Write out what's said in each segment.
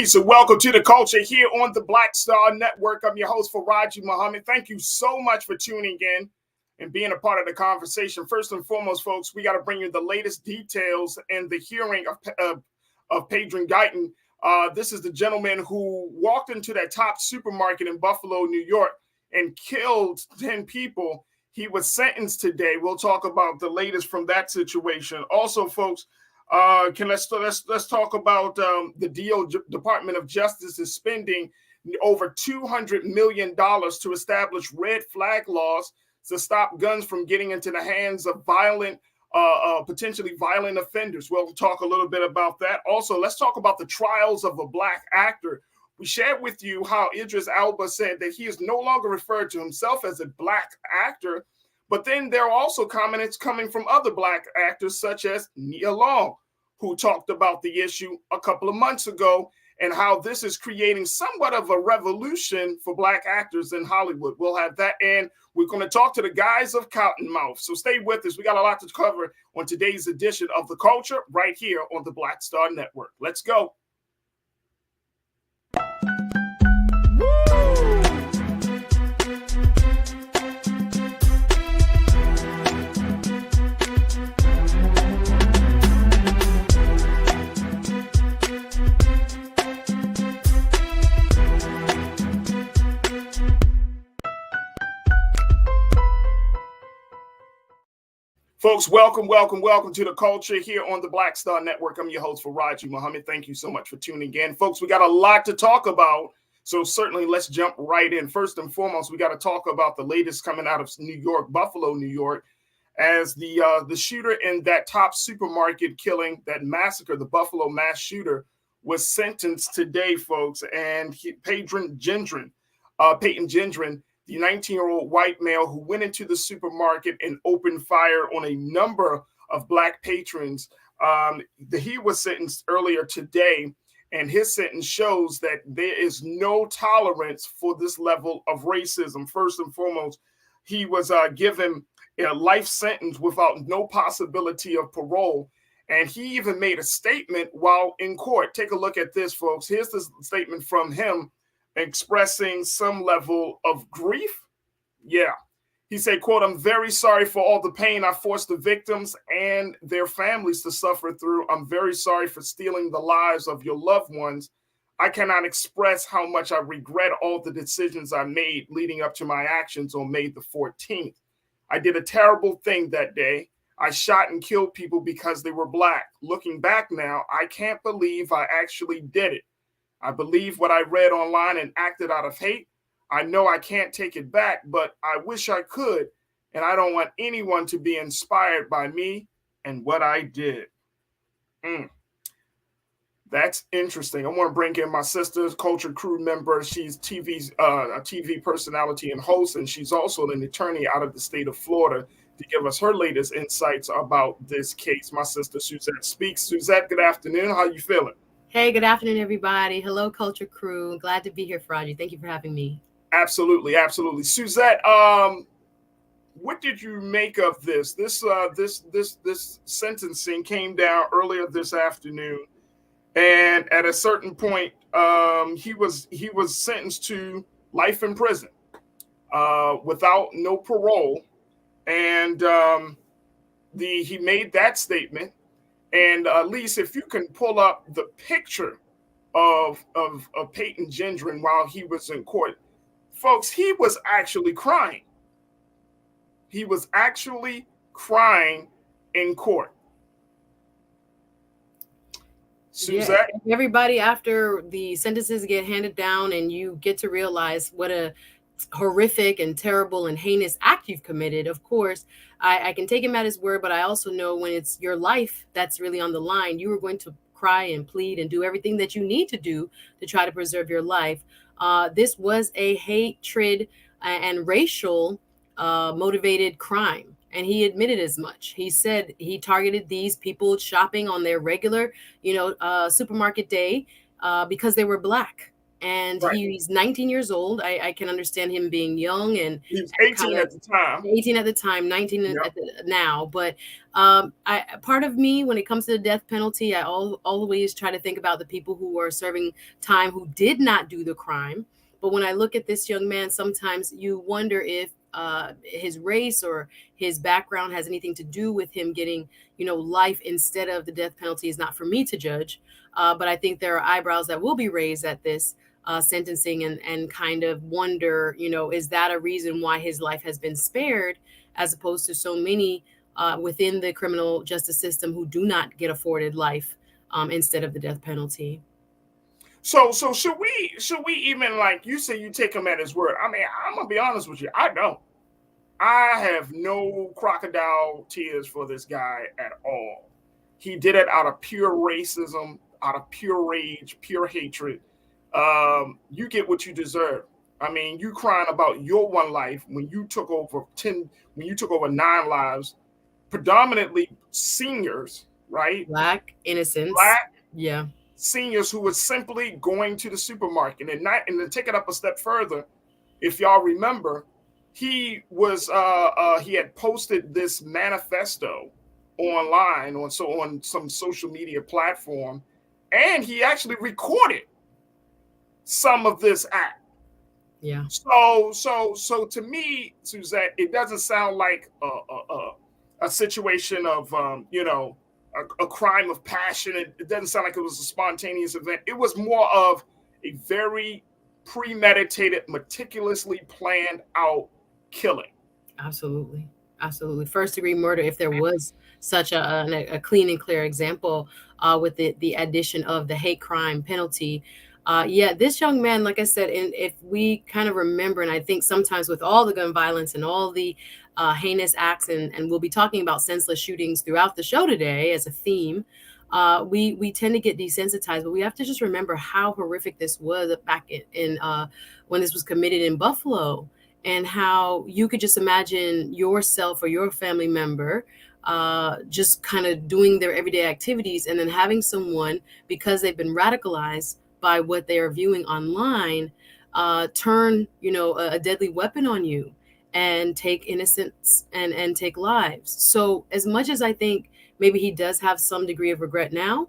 Peace and welcome to the culture here on the Black Star Network. I'm your host, Farajii Muhammad. Thank you so much for tuning in and being a part of the conversation. First and foremost, folks, we got to bring you the latest details in the hearing of Pedro Guyton. This is the gentleman who walked into that top supermarket in Buffalo, New York, and killed 10 people. He was sentenced today. We'll talk about the latest from that situation. Also, folks, let's talk about the Department of Justice is spending over $200 million to establish red flag laws to stop guns from getting into the hands of potentially violent offenders. We'll talk a little bit about that. Also, let's talk about the trials of a Black actor. We shared with you how Idris Elba said that he is no longer referred to himself as a Black actor, but then there are also comments coming from other Black actors such as Nia Long, who talked about the issue a couple of months ago and how this is creating somewhat of a revolution for Black actors in Hollywood. We'll have that, and we're going to talk to the guys of Cottonmouth. So stay with us. We got a lot to cover on today's edition of The Culture right here on the Black Star Network. Let's go. Folks, welcome to the culture here on the Black Star Network. I'm your host, Farajii Muhammad. Thank you so much for tuning in. Folks, we got a lot to talk about, so certainly let's jump right in. First and foremost, we got to talk about the latest coming out of New York, Buffalo, New York, as the shooter in that top supermarket killing, that massacre, the Buffalo mass shooter, was sentenced today, folks. And Peyton Gendron, the 19-year-old white male who went into the supermarket and opened fire on a number of Black patrons. He was sentenced earlier today, and his sentence shows that there is no tolerance for this level of racism. First and foremost, he was given a life sentence without no possibility of parole. And he even made a statement while in court. Take a look at this, folks. Here's the statement from him, expressing some level of grief. Yeah. He said, quote, "I'm very sorry for all the pain I forced the victims and their families to suffer through. I'm very sorry for stealing the lives of your loved ones. I cannot express how much I regret all the decisions I made leading up to my actions on May the 14th. I did a terrible thing that day. I shot and killed people because they were Black. Looking back now, I can't believe I actually did it. I believe what I read online and acted out of hate. I know I can't take it back, but I wish I could. And I don't want anyone to be inspired by me and what I did." That's interesting. I want to bring in my sister's culture crew member. She's a TV personality and host, and she's also an attorney out of the state of Florida to give us her latest insights about this case. My sister, Suzette, speaks. Suzette, good afternoon. How you feeling? Hey, good afternoon, everybody. Hello, Culture Crew. Glad to be here, Farajii. Thank you for having me. Absolutely. Suzette, what did you make of this? This sentencing came down earlier this afternoon, and at a certain point, he was sentenced to life in prison without no parole, and he made that statement. And Lisa, if you can pull up the picture of Peyton Gendron while he was in court, folks, he was actually crying. He was actually crying in court. Suzette? Yeah, everybody, after the sentences get handed down and you get to realize what a horrific and terrible and heinous act you've committed, of course, I can take him at his word, but I also know when it's your life that's really on the line, you are going to cry and plead and do everything that you need to do to try to preserve your life. This was a hatred and racial motivated crime, and he admitted as much. He said he targeted these people shopping on their regular, supermarket day because they were Black. and Right. he's 19 years old. I can understand him being young and He was and 18 kind of at the time. 18 at the time, 19 Yep. now. But part of me, when it comes to the death penalty, I always try to think about the people who are serving time who did not do the crime. But when I look at this young man, sometimes you wonder if his race or his background has anything to do with him getting, life instead of the death penalty. Is not for me to judge. But I think there are eyebrows that will be raised at this sentencing, and kind of wonder, is that a reason why his life has been spared, as opposed to so many within the criminal justice system who do not get afforded life instead of the death penalty. So should we even, like you say, you take him at his word? I mean, I'm gonna be honest with you. I don't. I have no crocodile tears for this guy at all. He did it out of pure racism, out of pure rage, pure hatred. You get what you deserve. I mean, you crying about your one life when you took over 9 lives, predominantly seniors, right? Black innocence. Black Yeah. seniors who were simply going to the supermarket. And to take it up a step further, if y'all remember, he had posted this manifesto online on some social media platform, and he actually recorded some of this act. Yeah. So to me, Suzette, it doesn't sound like a situation of a crime of passion. It doesn't sound like it was a spontaneous event. It was more of a very premeditated, meticulously planned out killing. Absolutely. Absolutely. First degree murder, if there was such a clean and clear example with the addition of the hate crime penalty. This young man, like I said, and if we kind of remember, and I think sometimes with all the gun violence and all the heinous acts, and we'll be talking about senseless shootings throughout the show today as a theme, we tend to get desensitized, but we have to just remember how horrific this was back in when this was committed in Buffalo, and how you could just imagine yourself or your family member just kind of doing their everyday activities, and then having someone, because they've been radicalized by what they are viewing online, turn a deadly weapon on you and take innocence and take lives. So as much as I think maybe he does have some degree of regret now,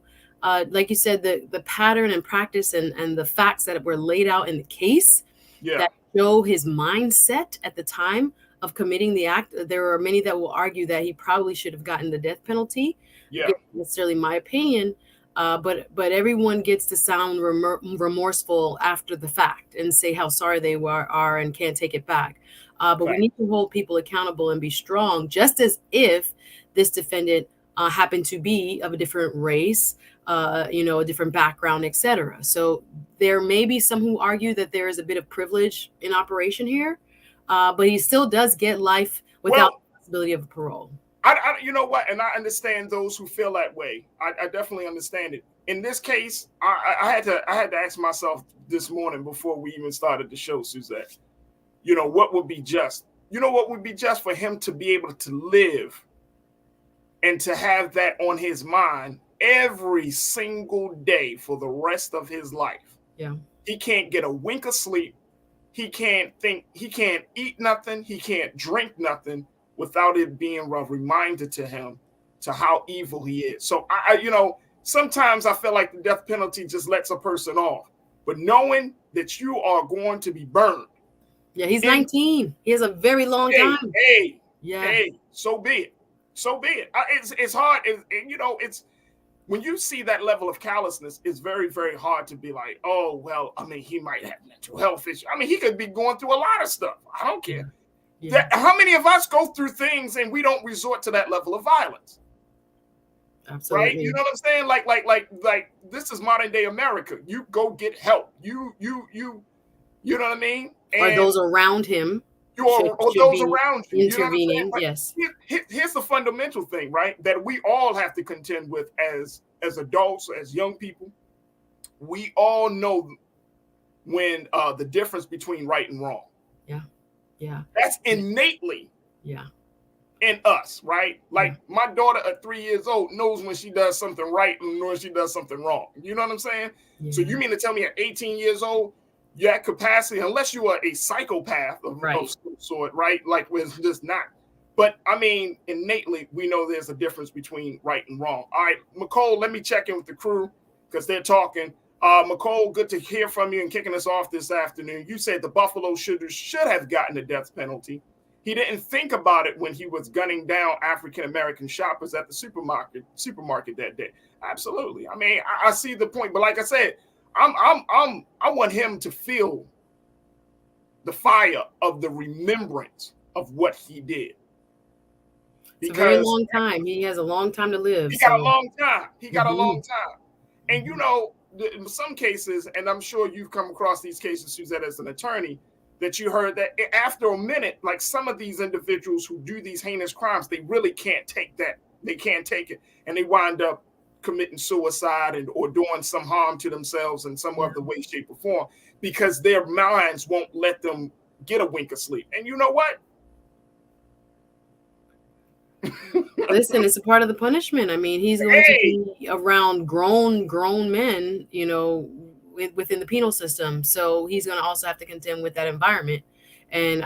like you said, the pattern and practice and the facts that were laid out in the case that show his mindset at the time of committing the act, there are many that will argue that he probably should have gotten the death penalty. Yeah. Again, necessarily my opinion. But everyone gets to sound remorseful after the fact and say how sorry they are and can't take it back. But we need to hold people accountable and be strong, just as if this defendant happened to be of a different race, a different background, etc. So there may be some who argue that there is a bit of privilege in operation here, but he still does get life without the possibility of parole. You know what? And I understand those who feel that way. I definitely understand it. In this case, I had to ask myself this morning before we even started the show, Suzette, what would be just? What would be just for him to be able to live and to have that on his mind every single day for the rest of his life? Yeah. He can't get a wink of sleep. He can't think. He can't eat nothing. He can't drink nothing without it being a reminder to him to how evil he is. So sometimes I feel like the death penalty just lets a person off, but knowing that you are going to be burned. Yeah, he's 19. He has a very long time. Hey, so be it. So be it. It's hard. It's when you see that level of callousness, it's very, very hard to be like, oh, well, I mean, he might have mental health issues. I mean, he could be going through a lot of stuff. I don't care. Yeah. How many of us go through things and we don't resort to that level of violence? Absolutely. Right? You know what I'm saying? Like this is modern day America. You go get help. You know what I mean? And or those around him. Or those around you. Intervening, you know yes. Here's the fundamental thing, right? That we all have to contend with as adults, as young people. We all know when the difference between right and wrong. Yeah. That's innately in us, right? Like my daughter at 3 years old knows when she does something right and when she does something wrong. You know what I'm saying? Yeah. So you mean to tell me at 18 years old, that capacity, unless you are a psychopath of some sort, right? Like, with just not. But I mean, innately, we know there's a difference between right and wrong. All right, McCole, let me check in with the crew because they're talking. McCole, good to hear from you and kicking us off this afternoon. You said the Buffalo shooters should have gotten the death penalty. He didn't think about it when he was gunning down African-American shoppers at the supermarket that day. Absolutely. I mean, I see the point, but like I said, I want him to feel the fire of the remembrance of what he did. It's a very long time. He has a long time to live. He got a long time. He got a long time. And you know, in some cases, and I'm sure you've come across these cases, Suzette, as an attorney, that you heard that after a minute, like some of these individuals who do these heinous crimes, they really can't take that. They can't take it. And they wind up committing suicide or doing some harm to themselves in some other way, shape, or form, because their minds won't let them get a wink of sleep. And you know what? Listen, it's a part of the punishment. I mean, he's going to be around grown men, you know, within the penal system. So he's going to also have to contend with that environment. And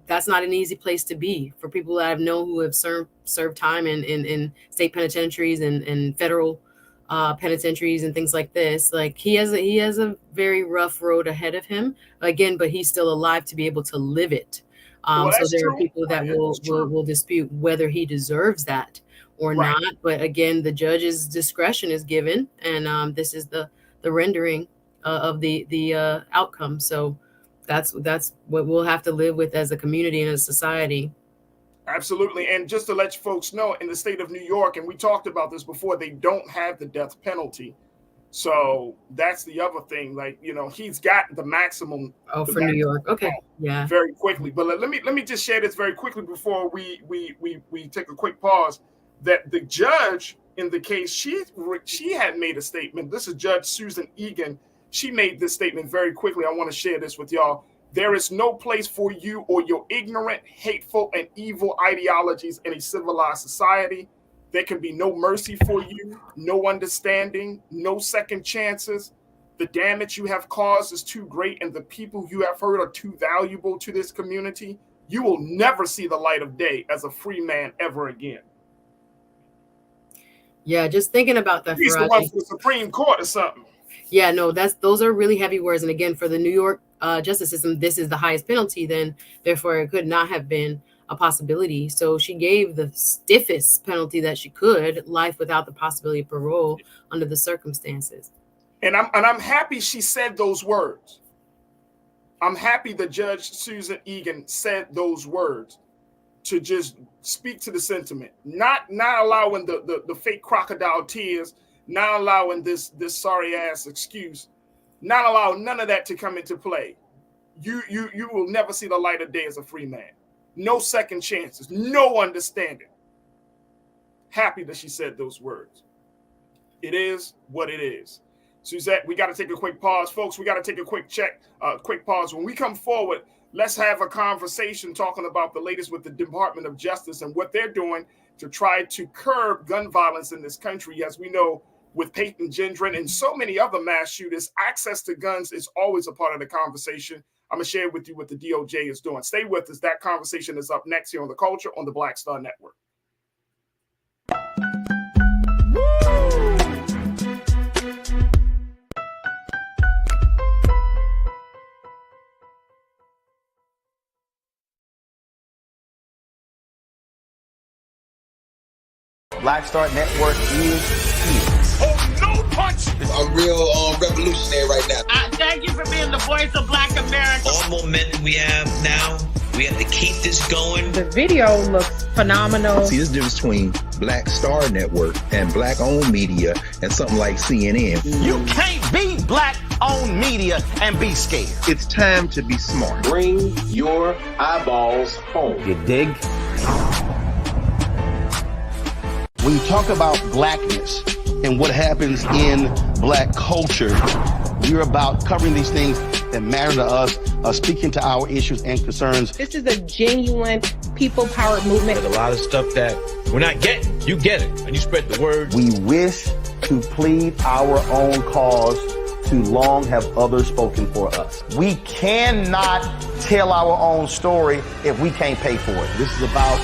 that's not an easy place to be for people that I know who have served time in state penitentiaries and federal penitentiaries and things like this. Like he has a very rough road ahead of him again, but he's still alive to be able to live it. So there are people that will dispute whether he deserves that or not. But again, the judge's discretion is given, and this is the rendering of the outcome. So that's what we'll have to live with as a community and a society. Absolutely. And just to let you folks know, in the state of New York, and we talked about this before, they don't have the death penalty. So that's the other thing. Like, you know, he's got the maximum. Oh, for New York. Okay. Yeah. Very quickly. But let me just share this very quickly before we take a quick pause. That the judge in the case, she had made a statement. This is Judge Susan Egan. She made this statement very quickly. I want to share this with y'all. There is no place for you or your ignorant, hateful, and evil ideologies in a civilized society. There can be no mercy for you, no understanding, no second chances. The damage you have caused is too great, and the people you have hurt are too valuable to this community. You will never see the light of day as a free man ever again. Yeah, just thinking about that. He's the one for the Supreme Court or something. Yeah, no, those are really heavy words. And again, for the New York justice system, this is the highest penalty. Then, therefore, it could not have been a possibility. So she gave the stiffest penalty that she could, life without the possibility of parole under the circumstances. And I'm happy she said those words. I'm happy that Judge Susan Egan said those words to just speak to the sentiment, not allowing the fake crocodile tears, not allowing this sorry ass excuse, not allowing none of that to come into play. You will never see the light of day as a free man. No second chances, no understanding. Happy that she said those words. It is what it is. Suzette, we got to take a quick pause. Folks, we got to take a quick pause. When we come forward, let's have a conversation talking about the latest with the Department of Justice and what they're doing to try to curb gun violence in this country. As we know, with Peyton Gendron and so many other mass shooters, access to guns is always a part of the conversation. I'm going to share with you what the DOJ is doing. Stay with us. That conversation is up next here on The Culture on the Black Star Network. Black Star Network is here. Oh, no punch! I'm real revolutionary right now. Thank you for being the voice of Black America. All momentum we have now, we have to keep this going. The video looks phenomenal. See, there's a difference between Black Star Network and black-owned media and something like CNN. You can't be black-owned media and be scared. It's time to be smart. Bring your eyeballs home. You dig? When you talk about blackness and what happens in black culture, we're about covering these things that matter to us, speaking to our issues and concerns. This is a genuine people-powered movement. There's a lot of stuff that we're not getting. You get it, and you spread the word. We wish to plead our own cause Too long have others spoken for us. We cannot tell our own story if we can't pay for it. This is about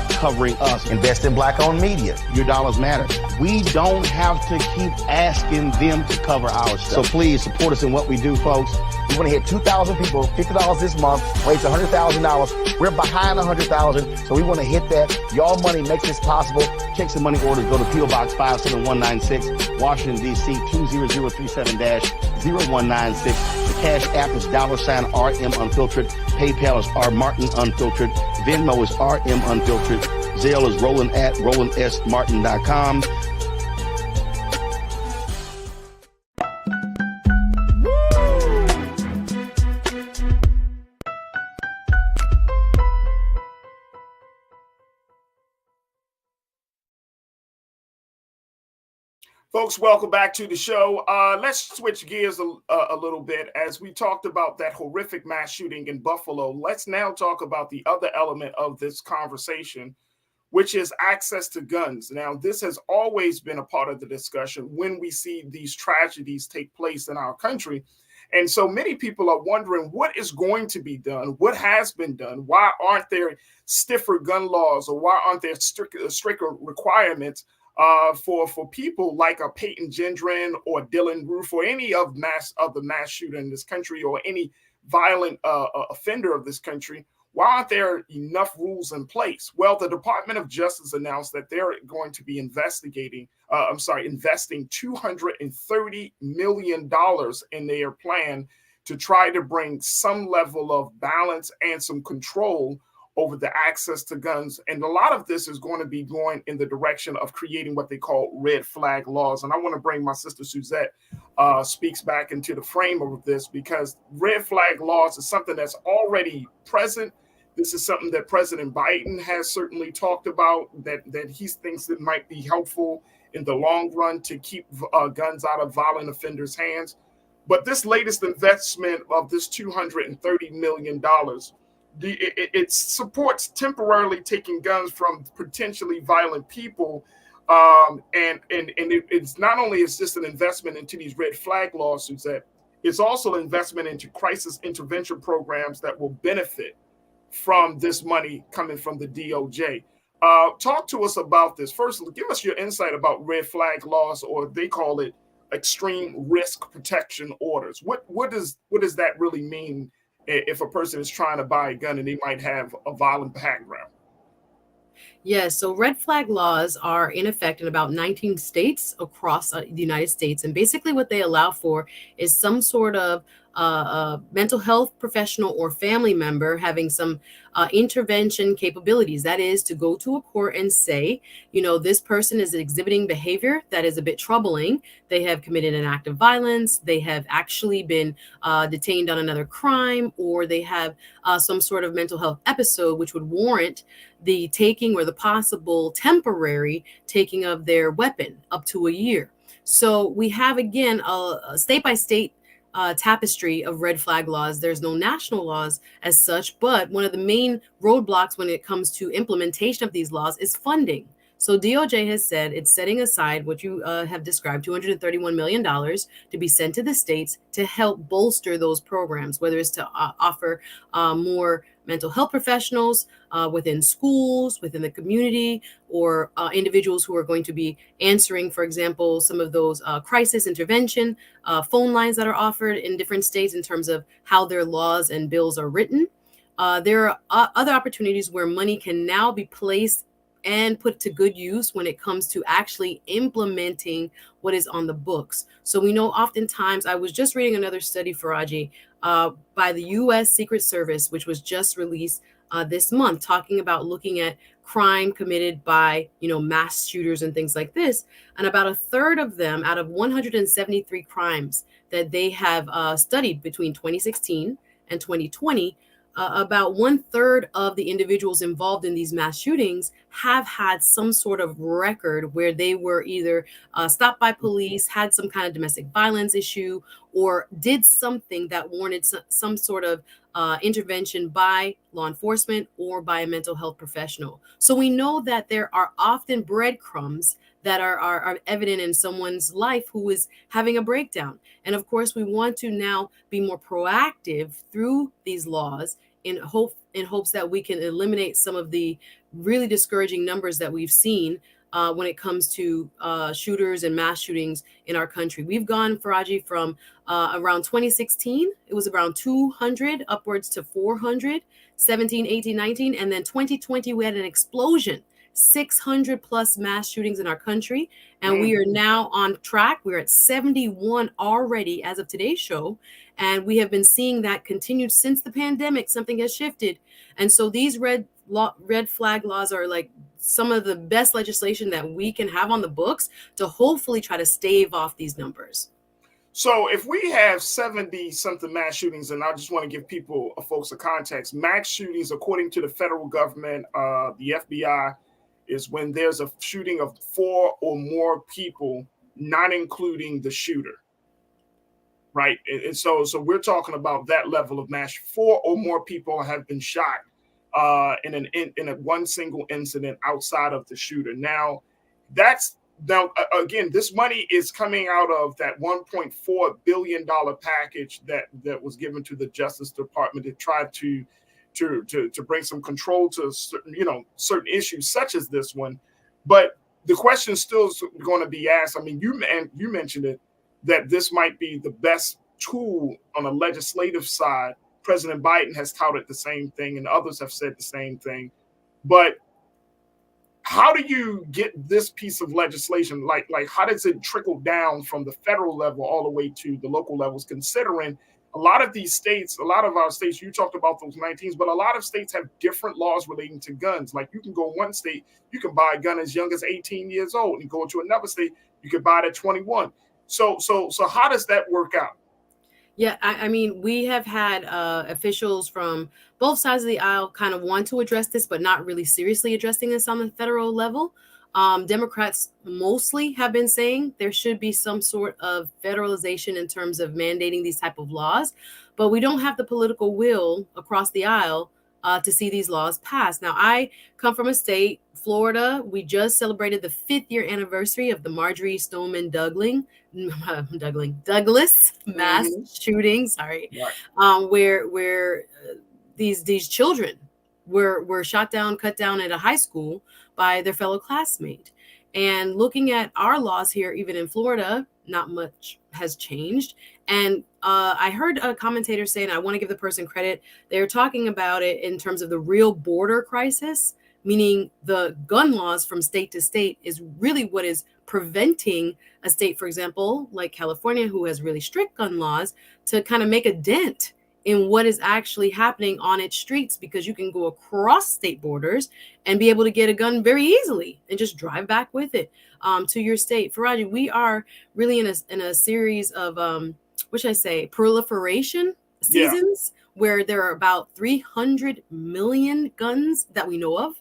covering us. Invest in black-owned media. Your dollars matter. We don't have to keep asking them to cover our stuff. So please support us in what we do, folks. We want to hit 2,000 people, $50 this month, raise $100,000. We're behind 100,000, so we want to hit that. Y'all money makes this possible. Checks and money orders go to P.O. Box 57196, Washington, D.C. 20037-0196. The Cash App is $RM Unfiltered. PayPal is R Martin Unfiltered. Venmo is RM Unfiltered. Zelle is roland@rolandsmartin.com. Folks, welcome back to the show. Let's switch gears a little bit. As we talked about that horrific mass shooting in Buffalo, let's now talk about the other element of this conversation, which is access to guns. Now, this has always been a part of the discussion when we see these tragedies take place in our country. And so many people are wondering what is going to be done, what has been done, why aren't there stiffer gun laws, or why aren't there stricter requirements for people like a Peyton Gendron or Dylan Roof or any of the mass shooter in this country, or any violent offender of this country? Why aren't there enough rules in place? Well, the Department of Justice announced that they're going to be investing $230 million in their plan to try to bring some level of balance and some control over the access to guns. And a lot of this is going to be going in the direction of creating what they call red flag laws. And I want to bring my sister Suzette speaks back into the frame of this, because red flag laws is something that's already present. This is something that President Biden has certainly talked about, that he thinks that might be helpful in the long run to keep guns out of violent offenders' hands. But this latest investment of this $230 million, it supports temporarily taking guns from potentially violent people. And it's not only is this an investment into these red flag lawsuits, that it's also an investment into crisis intervention programs that will benefit from this money coming from the DOJ. Talk to us about this. First, give us your insight about red flag laws, or they call it extreme risk protection orders. What does that really mean if a person is trying to buy a gun and they might have a violent background? Yes, so red flag laws are in effect in about 19 states across the United States. And basically what they allow for is some sort of mental health professional or family member having some intervention capabilities. That is to go to a court and say, this person is exhibiting behavior that is a bit troubling. They have committed an act of violence. They have actually been detained on another crime, or they have some sort of mental health episode which would warrant the taking or the possible temporary taking of their weapon up to a year. So we have, again, a state-by-state tapestry of red flag laws. There's no national laws as such, but one of the main roadblocks when it comes to implementation of these laws is funding. So DOJ has said it's setting aside what you have described, $231 million to be sent to the states to help bolster those programs, whether it's to offer more mental health professionals within schools, within the community, or individuals who are going to be answering, for example, some of those crisis intervention phone lines that are offered in different states in terms of how their laws and bills are written. There are other opportunities where money can now be placed and put to good use when it comes to actually implementing what is on the books. So we know oftentimes, I was just reading another study, Farajii, by the U.S. Secret Service, which was just released this month, talking about looking at crime committed by, mass shooters and things like this. And about a third of them, out of 173 crimes that they have studied between 2016 and 2020, about 1/3 of the individuals involved in these mass shootings have had some sort of record where they were either stopped by police, had some kind of domestic violence issue, or did something that warranted some sort of intervention by law enforcement or by a mental health professional. So we know that there are often breadcrumbs that are evident in someone's life who is having a breakdown. And of course, we want to now be more proactive through these laws in hopes that we can eliminate some of the really discouraging numbers that we've seen when it comes to shooters and mass shootings in our country. We've gone, Farajii, from around 2016, it was around 200 upwards to 400, 17, 18, 19, and then 2020, we had an explosion. 600 plus mass shootings in our country, and we are now on track. We're at 71 already as of today's show, and we have been seeing that continued since the pandemic. Something has shifted, and so these red flag laws are like some of the best legislation that we can have on the books to hopefully try to stave off these numbers. So if we have 70 something mass shootings, and I just want to give folks a context, mass shootings, according to the federal government, the FBI, is when there's a shooting of 4 or more people, not including the shooter, right? And so we're talking about that level of mass. 4 or more people have been shot in a one single incident outside of the shooter. Now, again, this money is coming out of that $1.4 billion package that was given to the Justice Department to try to bring some control to certain issues such as this one. But the question still is going to be asked. I mean, you mentioned it, that this might be the best tool on a legislative side. President Biden has touted the same thing, and others have said the same thing. But how do you get this piece of legislation? Like how does it trickle down from the federal level all the way to the local levels, considering a lot of our states, you talked about those 19s, but a lot of states have different laws relating to guns. Like you can go in one state, you can buy a gun as young as 18 years old, and go into another state, you can buy it at 21. So how does that work out? Yeah, I mean, we have had officials from both sides of the aisle kind of want to address this, but not really seriously addressing this on the federal level. Democrats mostly have been saying there should be some sort of federalization in terms of mandating these type of laws, but we don't have the political will across the aisle to see these laws passed. Now, I come from a state, Florida. We just celebrated the 5th year anniversary of the Marjorie Stoneman Douglas mass shooting. Sorry, right. Where these children were shot down, cut down at a high school by their fellow classmate. And looking at our laws here, even in Florida, not much has changed. And I heard a commentator say, and I want to give the person credit, they're talking about it in terms of the real border crisis, meaning the gun laws from state to state is really what is preventing a state, for example, like California, who has really strict gun laws, to kind of make a dent in what is actually happening on its streets, because you can go across state borders and be able to get a gun very easily and just drive back with it to your state. Farajii, we are really in a series of, what should I say, proliferation seasons, where there are about 300 million guns that we know of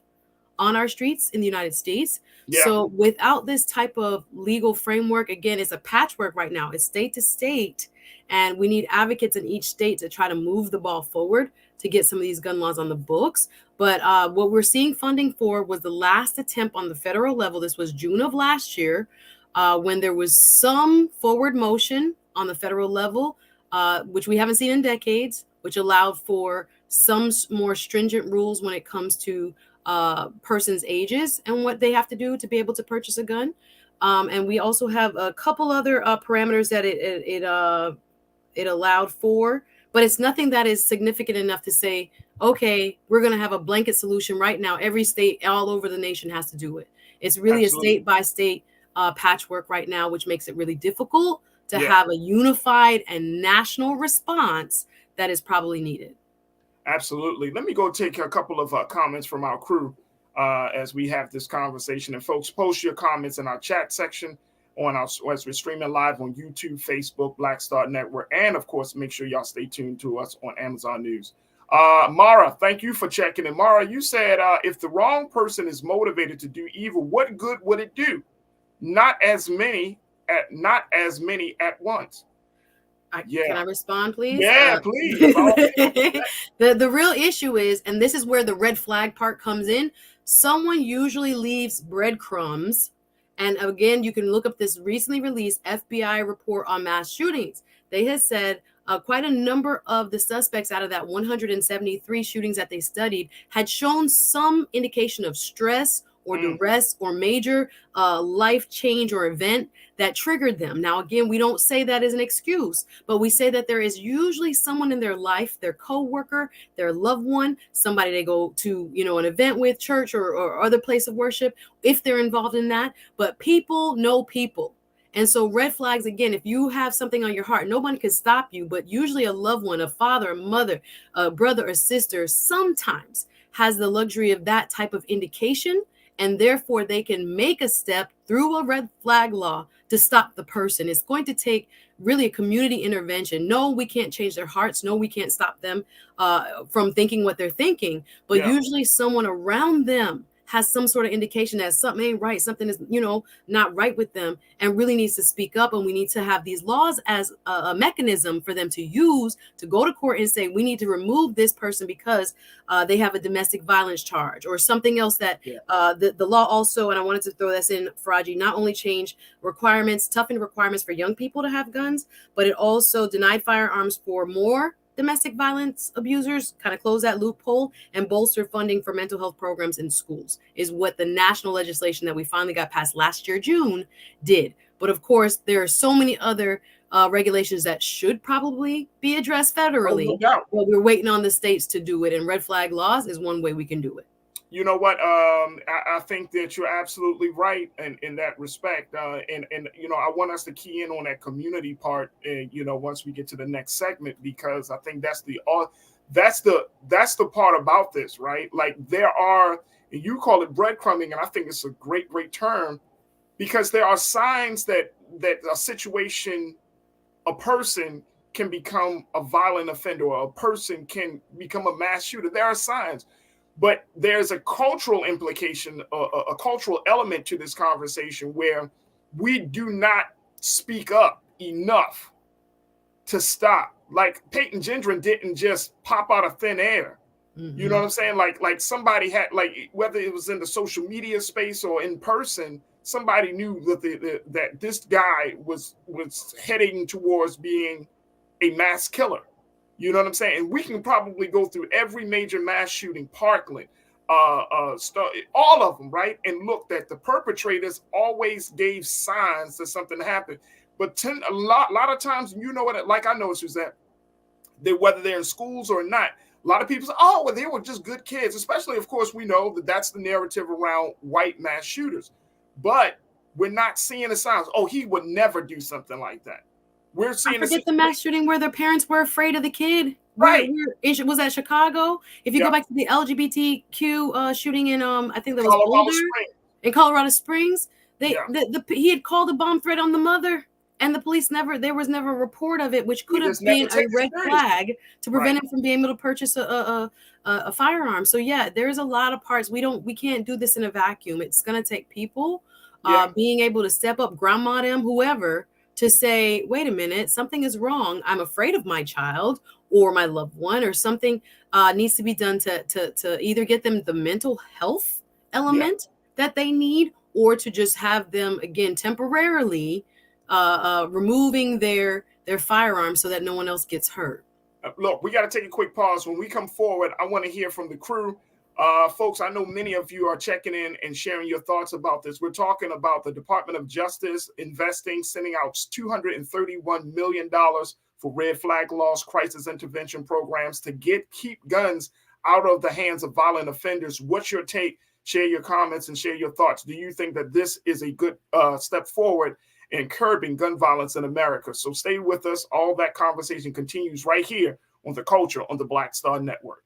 on our streets in the United States. Yeah. So without this type of legal framework, again, it's a patchwork right now. It's state to state. And we need advocates in each state to try to move the ball forward to get some of these gun laws on the books. But what we're seeing funding for was the last attempt on the federal level. This was June of last year, when there was some forward motion on the federal level, which we haven't seen in decades, which allowed for some more stringent rules when it comes to persons' ages and what they have to do to be able to purchase a gun. And we also have a couple other parameters that it allowed for, but it's nothing that is significant enough to say, okay, we're going to have a blanket solution right now. Every state all over the nation has to do it. It's really Absolutely. A state by state patchwork right now, which makes it really difficult to have a unified and national response that is probably needed. Absolutely. Let me go take a couple of comments from our crew as we have this conversation. And folks, post your comments in our chat section as we're streaming live on YouTube, Facebook, Black Star Network, and of course, make sure y'all stay tuned to us on Amazon News. Mara, thank you for checking in. Mara, you said if the wrong person is motivated to do evil, what good would it do? Not as many at once. Can I respond, please? Yeah, please. The real issue is, and this is where the red flag part comes in, someone usually leaves breadcrumbs. And again, you can look up this recently released FBI report on mass shootings. They have said quite a number of the suspects out of that 173 shootings that they studied had shown some indication of stress or duress or major life change or event that triggered them. Now, again, we don't say that as an excuse, but we say that there is usually someone in their life, their coworker, their loved one, somebody they go to, an event with, church or other place of worship, if they're involved in that. But people know people. And so red flags, again, if you have something on your heart, nobody can stop you, but usually a loved one, a father, a mother, a brother or sister, sometimes has the luxury of that type of indication. And therefore, they can make a step through a red flag law to stop the person. It's going to take really a community intervention. No, we can't change their hearts. No, we can't stop them from thinking what they're thinking. But usually someone around them has some sort of indication that something ain't right, something is, not right with them, and really needs to speak up. And we need to have these laws as a mechanism for them to use to go to court and say, we need to remove this person because they have a domestic violence charge or something else that the law also, and I wanted to throw this in, Farajii, not only changed requirements, toughened requirements for young people to have guns, but it also denied firearms for more domestic violence abusers, kind of close that loophole, and bolster funding for mental health programs in schools is what the national legislation that we finally got passed last year, June, did. But of course, there are so many other regulations that should probably be addressed federally. Oh, no doubt. But we're waiting on the states to do it. And red flag laws is one way we can do it. You know what? I think that you're absolutely right in that respect. And I want us to key in on that community part, once we get to the next segment, because I think that's the part about this, right? Like there are, and you call it breadcrumbing, and I think it's a great term, because there are signs that a situation, a person can become a violent offender, or a person can become a mass shooter. There are signs. But there's a cultural implication, a cultural element to this conversation where we do not speak up enough to stop. Like Peyton Gendron didn't just pop out of thin air. Mm-hmm. You know what I'm saying? Like somebody had, like, whether it was in the social media space or in person, somebody knew that that this guy was heading towards being a mass killer. You know what I'm saying? And we can probably go through every major mass shooting, Parkland, all of them, right? And look that the perpetrators always gave signs that something happened. But a lot of times, like I know, Suzette, whether they're in schools or not, a lot of people say, oh, well, they were just good kids. Especially, of course, we know that that's the narrative around white mass shooters. But we're not seeing the signs. Oh, he would never do something like that. We're seeing. I forget the mass shooting where their parents were afraid of the kid. Right. Was that Chicago? If you go back to the LGBTQ shooting in, I think that was Boulder, in Colorado Springs, he had called a bomb threat on the mother, and the police there was never a report of it, which could have been a red flag to prevent him from being able to purchase a firearm. So yeah, there's a lot of parts. We can't do this in a vacuum. It's gonna take people being able to step up, grandma, them, whoever, to say, wait a minute, something is wrong. I'm afraid of my child or my loved one, or something needs to be done to either get them the mental health element that they need, or to just have them, again, temporarily removing their firearm so that no one else gets hurt. Look, we got to take a quick pause. When we come forward, I want to hear from the crew. Folks, I know many of you are checking in and sharing your thoughts about this. We're talking about the Department of Justice sending out $231 million for red flag laws, crisis intervention programs to keep guns out of the hands of violent offenders. What's your take? Share your comments and share your thoughts. Do you think that this is a good step forward in curbing gun violence in America? So stay with us. All that conversation continues right here on The Culture on the Black Star Network.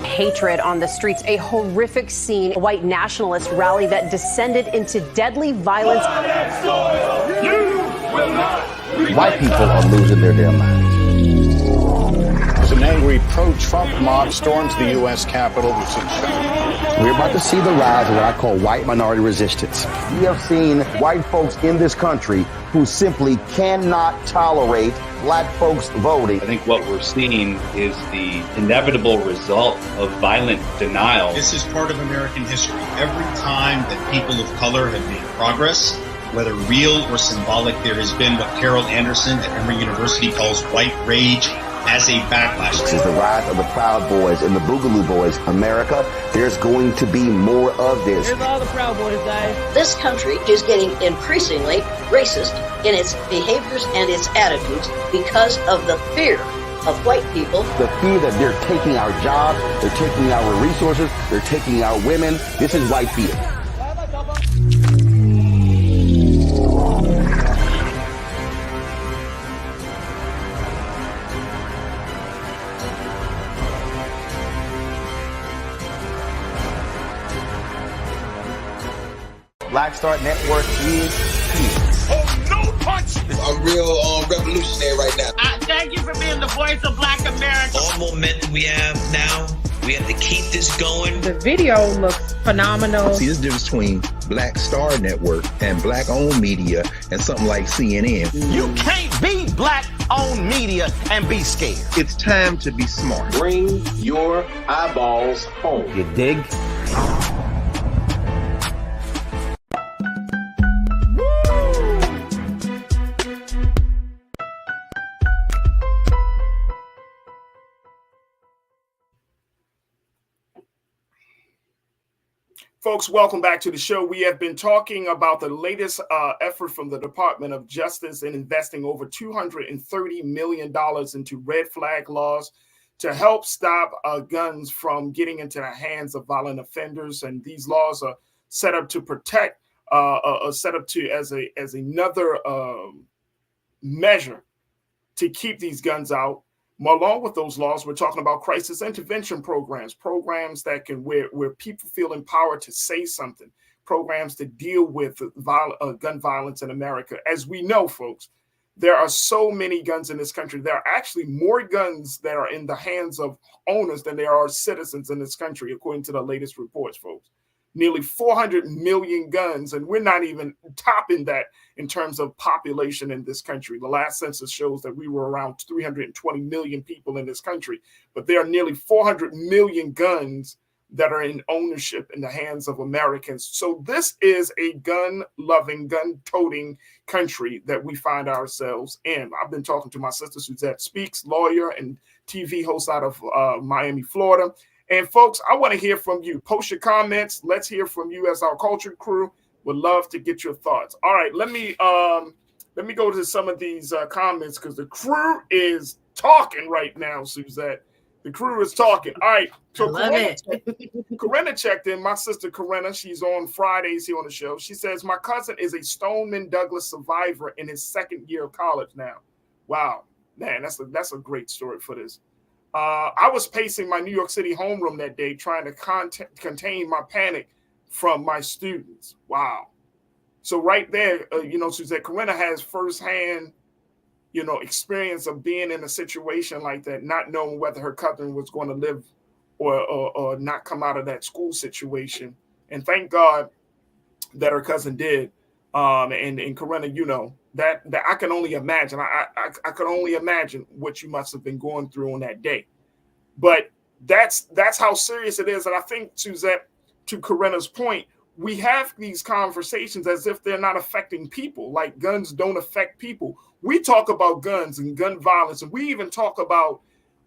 Hatred on the streets, a horrific scene, a white nationalist rally that descended into deadly violence. You will not White people are losing their damn minds. As an angry pro-Trump mob storms the U.S. Capitol, we're about to see the rise of what I call white minority resistance. We have seen white folks in this country who simply cannot tolerate black folks voting. I think what we're seeing is the inevitable result of violent denial. This is part of American history. Every time that people of color have made progress, whether real or symbolic, there has been what Carol Anderson at Emory University calls white rage as a backlash. This is the rise of the Proud Boys and the Boogaloo Boys. America, there's going to be more of this. Here's all the Proud Boys, guys. This country is getting increasingly racist in its behaviors and its attitudes because of the fear of white people. The fear that they're taking our jobs, they're taking our resources, they're taking our women. This is white fear. Black Star Network is here. Oh, no punch! I'm real revolutionary right now. Thank you for being the voice of Black America. All momentum we have now, we have to keep this going. The video looks phenomenal. See, this difference between Black Star Network and black-owned media and something like CNN. You can't be black-owned media and be scared. It's time to be smart. Bring your eyeballs home. You dig? Folks, welcome back to the show. We have been talking about the latest effort from the Department of Justice in investing over $230 million into red flag laws to help stop guns from getting into the hands of violent offenders. And these laws are set up to protect, set up to as another measure to keep these guns out. Along with those laws, we're talking about crisis intervention programs that can where people feel empowered to say something, programs to deal with gun violence in America. As we know, folks, there are so many guns in this country. There are actually more guns that are in the hands of owners than there are citizens in this country, according to the latest reports, folks. Nearly 400 million guns, and we're not even topping that in terms of population in this country. The last census shows that we were around 320 million people in this country, but there are nearly 400 million guns that are in ownership in the hands of Americans. So this is a gun-loving, gun-toting country that we find ourselves in. I've been talking to my sister Suzette Speaks, lawyer and TV host out of Miami, Florida. And folks, I want to hear from you. Post your comments. Let's hear from you as our culture crew. Would love to get your thoughts. All right, let me go to some of these comments because the crew is talking right now, Suzette. The crew is talking. All right, so Corinna checked in. My sister Corinna, she's on Fridays here on the show. She says, my cousin is a Stoneman Douglas survivor in his second year of college now. Wow, man, that's a great story for this. I was pacing my New York City homeroom that day, trying to contain my panic from my students. Wow. So right there, Suzette, Corinna has firsthand, experience of being in a situation like that, not knowing whether her cousin was going to live or not come out of that school situation. And thank God that her cousin did. And Corinna, that I can only imagine. I could only imagine what you must have been going through on that day. But that's how serious it is. And I think, Suzette, to Corinna's point, we have these conversations as if they're not affecting people, like guns don't affect people. We talk about guns and gun violence, and we even talk about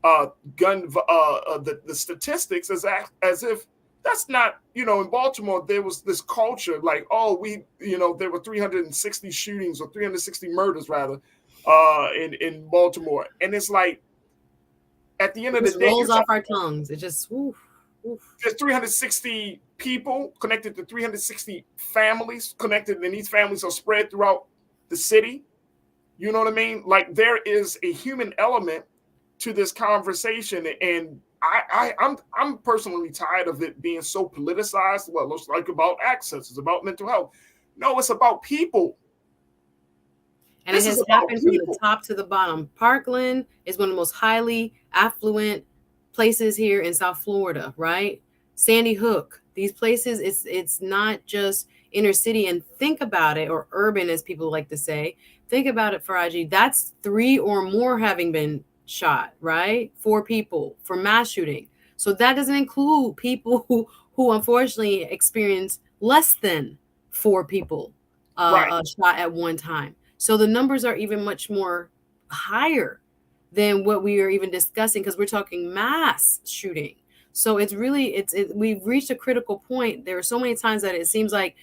the statistics as if that's not, in Baltimore, there was this culture like, there were 360 shootings or 360 murders rather in Baltimore. And it's like, at the end of the day, it rolls off our tongues. It just, woof. There's 360 people connected to 360 families connected, and these families are spread throughout the city. You know what I mean? Like, there is a human element to this conversation, and I'm personally tired of it being so politicized. Well, it's like about access, it's about mental health. No, it's about people. And it has happened from the top to the bottom. Parkland is one of the most highly affluent places here in South Florida, right? Sandy Hook, these places, it's not just inner city. And think about it, or urban, as people like to say. Think about it, Farajii. That's 3 or more having been shot, right? 4 people for mass shooting. So that doesn't include people who unfortunately experience less than 4 people shot at one time. So the numbers are even much more higher than what we are even discussing, because we're talking mass shooting. So it's really, we've reached a critical point. There are so many times that it seems like,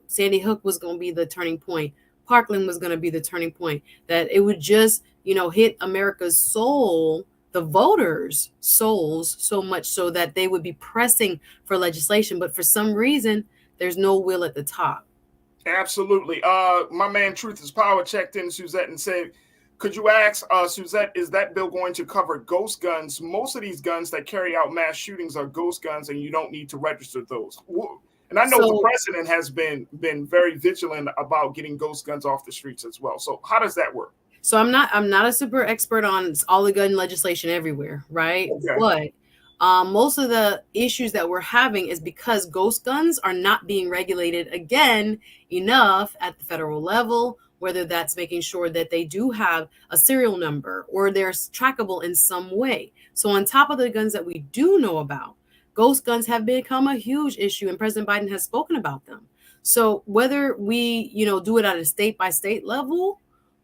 Sandy Hook was going to be the turning point. Parkland was going to be the turning point, that it would just, hit America's soul, the voters' souls, so much so that they would be pressing for legislation. But for some reason, there's no will at the top. Absolutely. My man Truth is Power checked in, Suzette, and said, could you ask, Suzette, is that bill going to cover ghost guns? Most of these guns that carry out mass shootings are ghost guns, and you don't need to register those. And I know the president has been very vigilant about getting ghost guns off the streets as well. So how does that work? So I'm not a super expert on all the gun legislation everywhere, right? Okay. But most of the issues that we're having is because ghost guns are not being regulated again enough at the federal level, whether that's making sure that they do have a serial number or they're trackable in some way. So on top of the guns that we do know about, ghost guns have become a huge issue, and President Biden has spoken about them. So whether we, do it at a state by state level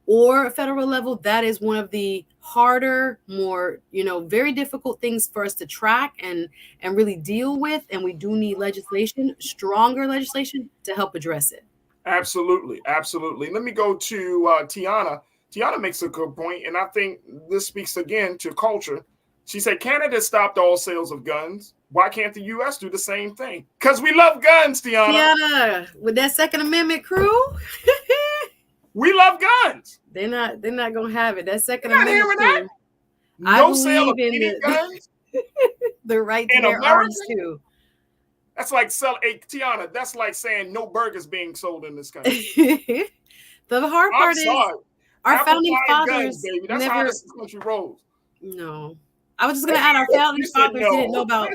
or a federal level, that is one of the harder, more, very difficult things for us to track and really deal with. And we do need legislation, stronger legislation, to help address it. Absolutely. Absolutely. Let me go to Tiana. Tiana makes a good point, and I think this speaks again to culture. She said, Canada stopped all sales of guns. Why can't the U.S. do the same thing? Because we love guns, Tiana. Tiana, with that Second Amendment crew. We love guns. They're not gonna have it. That Second Amendment crew. No sale of any guns. The right to bear arms too. That's like Tiana. That's like saying no burgers being sold in this country. The hard part is our founding fathers. Guns, baby. That's how this country rolls. No, I was just gonna add our founding fathers didn't know about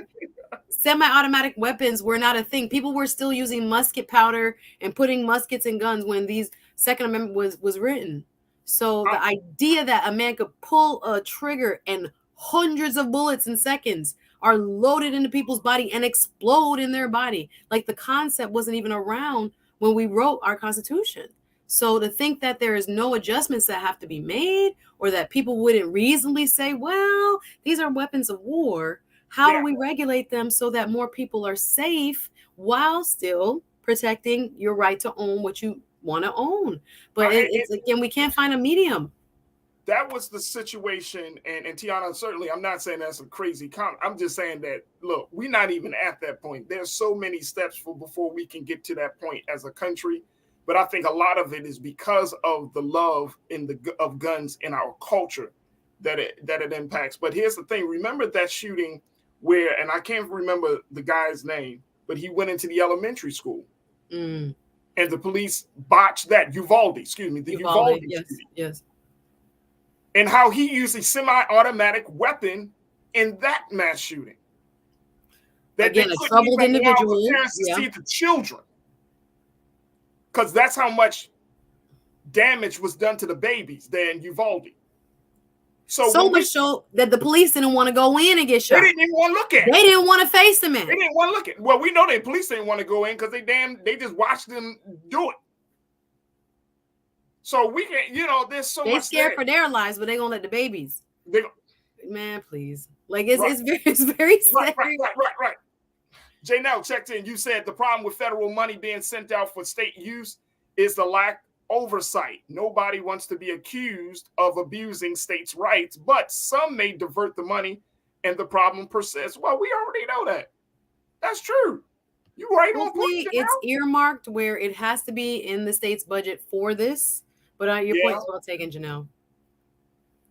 semi-automatic weapons. Were not a thing. People were still using musket powder and putting muskets in guns when these Second Amendment was written. So the idea that a man could pull a trigger and hundreds of bullets in seconds are loaded into people's body and explode in their body, like the concept wasn't even around when we wrote our Constitution. So to think that there is no adjustments that have to be made, or that people wouldn't reasonably say, well, these are weapons of war. How do we regulate them so that more people are safe while still protecting your right to own what you want to own? But it's again, we can't find a medium. That was the situation. And Tiana, certainly, I'm not saying that's a crazy comment. I'm just saying that, look, we're not even at that point. There's so many steps before we can get to that point as a country. But I think a lot of it is because of the love of guns in our culture that it impacts. But here's the thing. Remember that shooting where, and I can't remember the guy's name, but he went into the elementary school. And the police botched that. Uvalde. Yes. And how he used a semi-automatic weapon in that mass shooting. That again, a troubled individual. To see the children. Because that's how much damage was done to the babies there in Uvalde. So much so that the police didn't want to go in and get shot. They didn't even want to look at it. They didn't want to face the man. They didn't want to look at it. Well, we know the police didn't want to go in because they just watched them do it. So we can, there's so much. They're scared for their lives, but they're gonna let the babies. Man, please. Like it's very scary. Right. Janelle checked in. You said the problem with federal money being sent out for state use is the lack oversight. Nobody wants to be accused of abusing states' rights, but some may divert the money and the problem persists. Well, we already know that. That's true. You right on point. It's earmarked where it has to be in the state's budget for this. But your point is well taken, Janelle.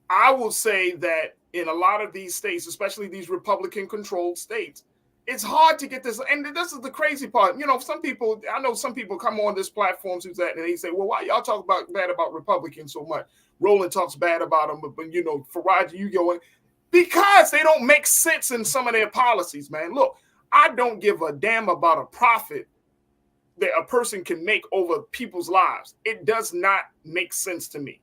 I will say that in a lot of these states, especially these Republican-controlled states, it's hard to get this. And this is the crazy part. You know, I know some people come on this platform and they say, well, why y'all talk bad about Republicans so much? Roland talks bad about them, but you know, Farajii, you going, because they don't make sense in some of their policies, man. Look, I don't give a damn about a profit that a person can make over people's lives. It does not make sense to me.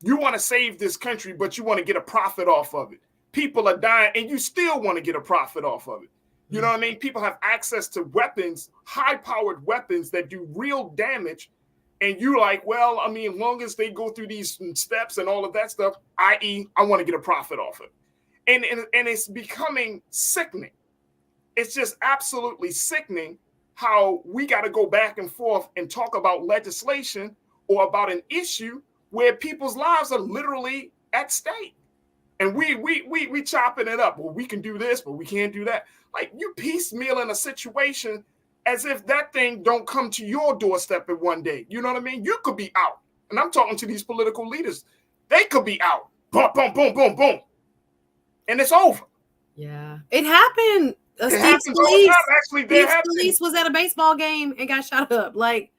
You want to save this country, but you want to get a profit off of it. People are dying, and you still want to get a profit off of it. You know what I mean? People have access to weapons, high-powered weapons that do real damage, and you're like, well, I mean, as long as they go through these steps and all of that stuff, i.e., I want to get a profit off it. And it's becoming sickening. It's just absolutely sickening how we got to go back and forth and talk about legislation or about an issue where people's lives are literally at stake. And we chopping it up. Well, we can do this, but we can't do that. Like, you piecemeal in a situation as if that thing don't come to your doorstep in one day. You know what I mean? You could be out. And I'm talking to these political leaders. They could be out. Boom, boom, boom, boom, boom. And it's over. Yeah. It happened. Steve Scalise was at a baseball game and got shot up, like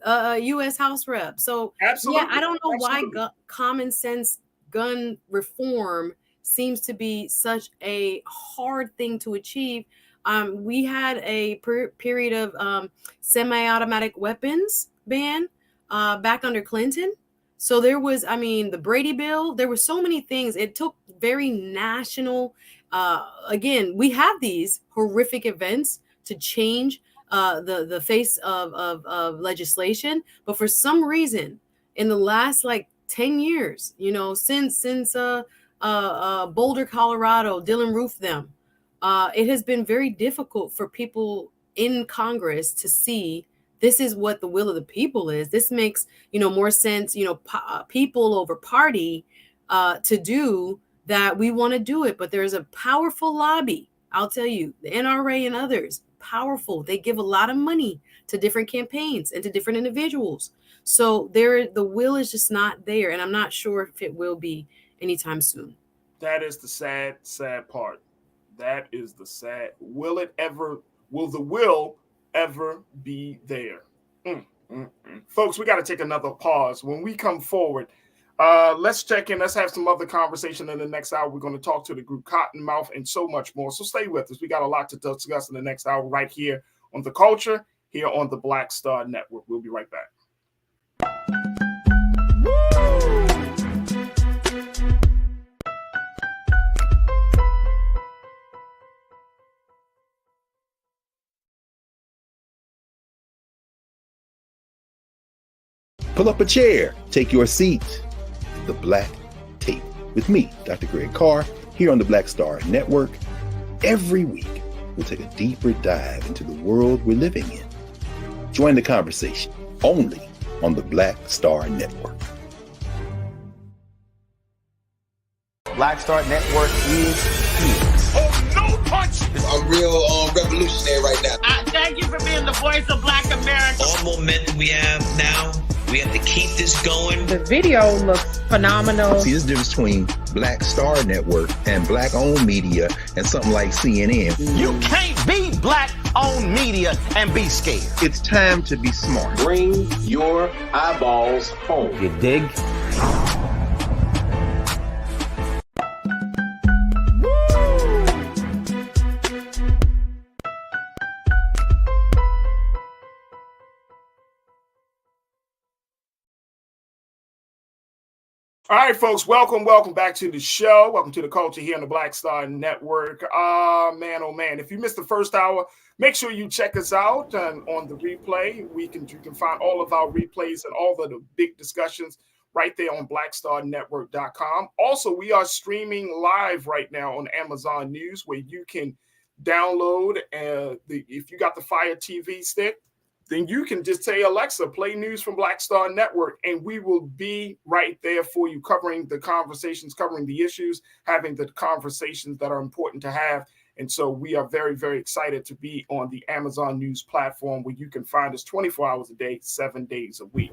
a U.S. House rep. So, yeah, I don't know why common sense gun reform seems to be such a hard thing to achieve. We had a period of semi-automatic weapons ban back under Clinton. So there was, I mean, the Brady Bill. There were so many things. It took very national. Again, we have these horrific events to change the face of legislation. But for some reason, in the last 10 years, you know, since Boulder, Colorado, Dylan Roof them, it has been very difficult for people in Congress to see this is what the will of the people is. This makes, you know, more sense, you know, people over party to do that. We want to do it, but there's a powerful lobby. I'll tell you, the NRA and others, powerful. They give a lot of money to different campaigns and to different individuals. So the will is just not there. And I'm not sure if it will be anytime soon. That is the sad, sad part. That is the sad. Will the will ever be there? Folks, we got to take another pause. When we come forward, let's check in. Let's have some other conversation in the next hour. We're going to talk to the group Cottonmouth and so much more. So stay with us. We got a lot to discuss in the next hour right here on The Culture, here on the Black Star Network. We'll be right back. Pull up a chair, take your seat. The Black Tape with me, Dr. Greg Carr, here on the Black Star Network. Every week, we'll take a deeper dive into the world we're living in. Join the conversation only on the Black Star Network. Black Star Network is here. Oh, no punch! I'm real revolutionary right now. Thank you for being the voice of Black America. All momentum we have now, we have to keep this going. The video looks phenomenal. See, there's a difference between Black Star Network and black-owned media and something like CNN. You can't be black-owned media and be scared. It's time to be smart. Bring your eyeballs home. You dig? All right, folks, welcome back to the show. Welcome to The Culture here on the Black Star Network. Oh man. If you missed the first hour, make sure you check us out on the replay. You can find all of our replays and all of the big discussions right there on blackstarnetwork.com. Also, we are streaming live right now on Amazon News, where you can download if you got the FireTV stick, then you can just say, Alexa, play news from Black Star Network, and we will be right there for you, covering the conversations, covering the issues, having the conversations that are important to have. And so we are very, very excited to be on the Amazon News platform, where you can find us 24 hours a day, 7 days a week.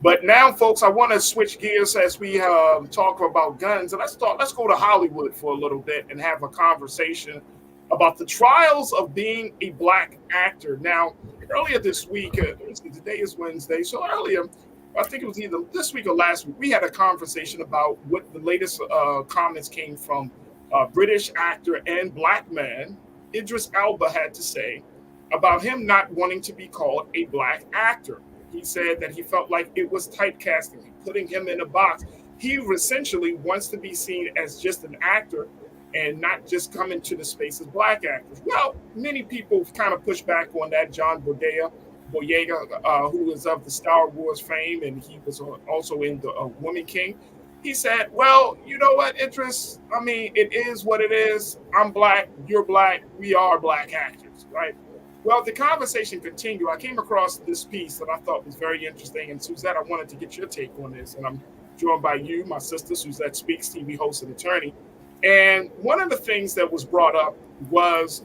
But now, folks, I want to switch gears as we talk about guns. And let's go to Hollywood for a little bit and have a conversation about the trials of being a black actor. Now, earlier this week, today is Wednesday, so earlier, I think it was either this week or last week, we had a conversation about what the latest comments came from British actor and black man Idris Elba had to say about him not wanting to be called a black actor. He said that he felt like it was typecasting, putting him in a box. He essentially wants to be seen as just an actor and not just come into the space as black actors. Well, many people kind of push back on that. John Boyega, who is of the Star Wars fame, and he was also in the Woman King. He said, well, you know what, Idris? I mean, it is what it is. I'm black, you're black, we are black actors, right? Well, the conversation continued. I came across this piece that I thought was very interesting. And Suzette, I wanted to get your take on this. And I'm joined by you, my sister, Suzette Speaks, TV host and attorney. And one of the things that was brought up was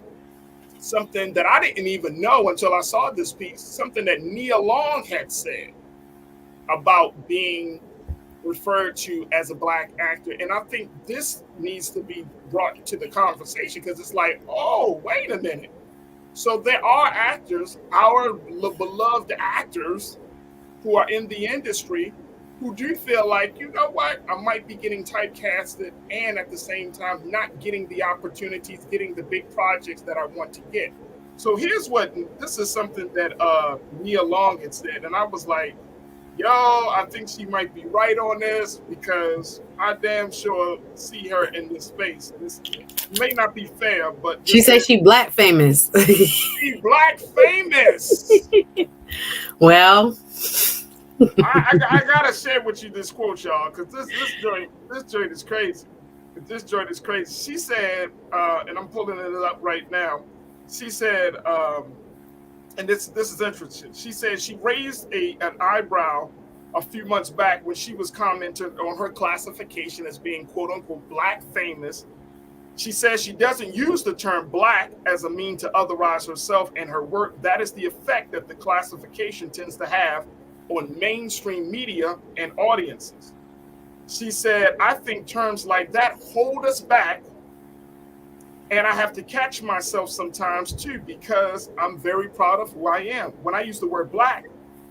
something that I didn't even know until I saw this piece, something that Nia Long had said about being referred to as a black actor. And I think this needs to be brought to the conversation because it's like, oh, wait a minute. So there are actors, our beloved actors who are in the industry who do feel like, you know what, I might be getting typecasted and at the same time not getting the opportunities, getting the big projects that I want to get. So this is something that Nia Long had said. And I was like, yo, I think she might be right on this because I damn sure see her in this space. This may not be fair, but she said she black famous. She black famous. Well, I gotta share with you this quote, y'all, because this joint is crazy. This joint is crazy. She said, and I'm pulling it up right now. She said, and this is interesting. She said she raised an eyebrow a few months back when she was commenting on her classification as being quote unquote black famous. She says she doesn't use the term black as a mean to otherize herself and her work. That is the effect that the classification tends to have on mainstream media and audiences. She said, I think terms like that hold us back. And I have to catch myself sometimes too, because I'm very proud of who I am. When I use the word black,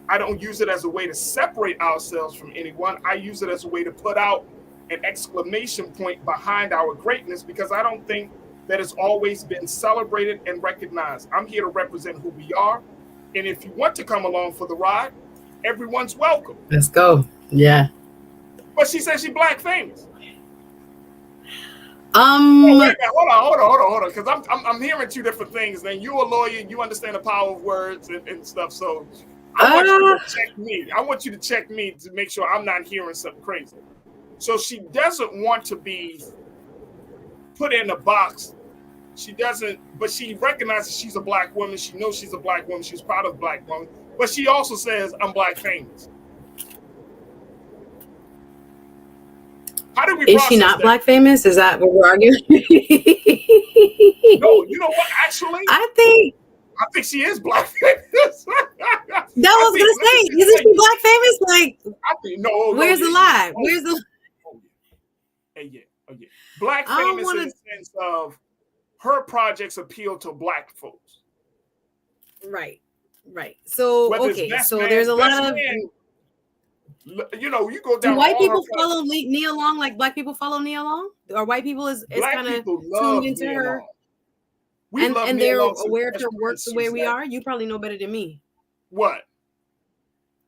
I don't use it as a way to separate ourselves from anyone. I use it as a way to put out an exclamation point behind our greatness, because I don't think that it's always been celebrated and recognized. I'm here to represent who we are. And if you want to come along for the ride, everyone's welcome. Let's go. Yeah. But she said she's black famous. Hold on, because I'm hearing two different things. Then you're a lawyer, you understand the power of words and stuff. So I want you to check me. I want you to check me to make sure I'm not hearing something crazy. So she doesn't want to be put in a box. She doesn't, but she recognizes she's a black woman. She knows she's a black woman. She's proud of a black woman. But she also says, I'm black famous. How do we Is she not that? black famous? Is that what we're arguing? No, you know what? Actually, I think she is black famous. That was gonna say, isn't she black famous? Like, I think no. Where's the lie? Where's the? Yeah. Black famous in the sense of her projects appeal to black folks. Right. So so there's a lot of. You know, you go down. Do white people follow Nia Long like black people follow Nia Long? Or white people is kind of tuned into her? And they're aware of her work the way we are? You probably know better than me. What?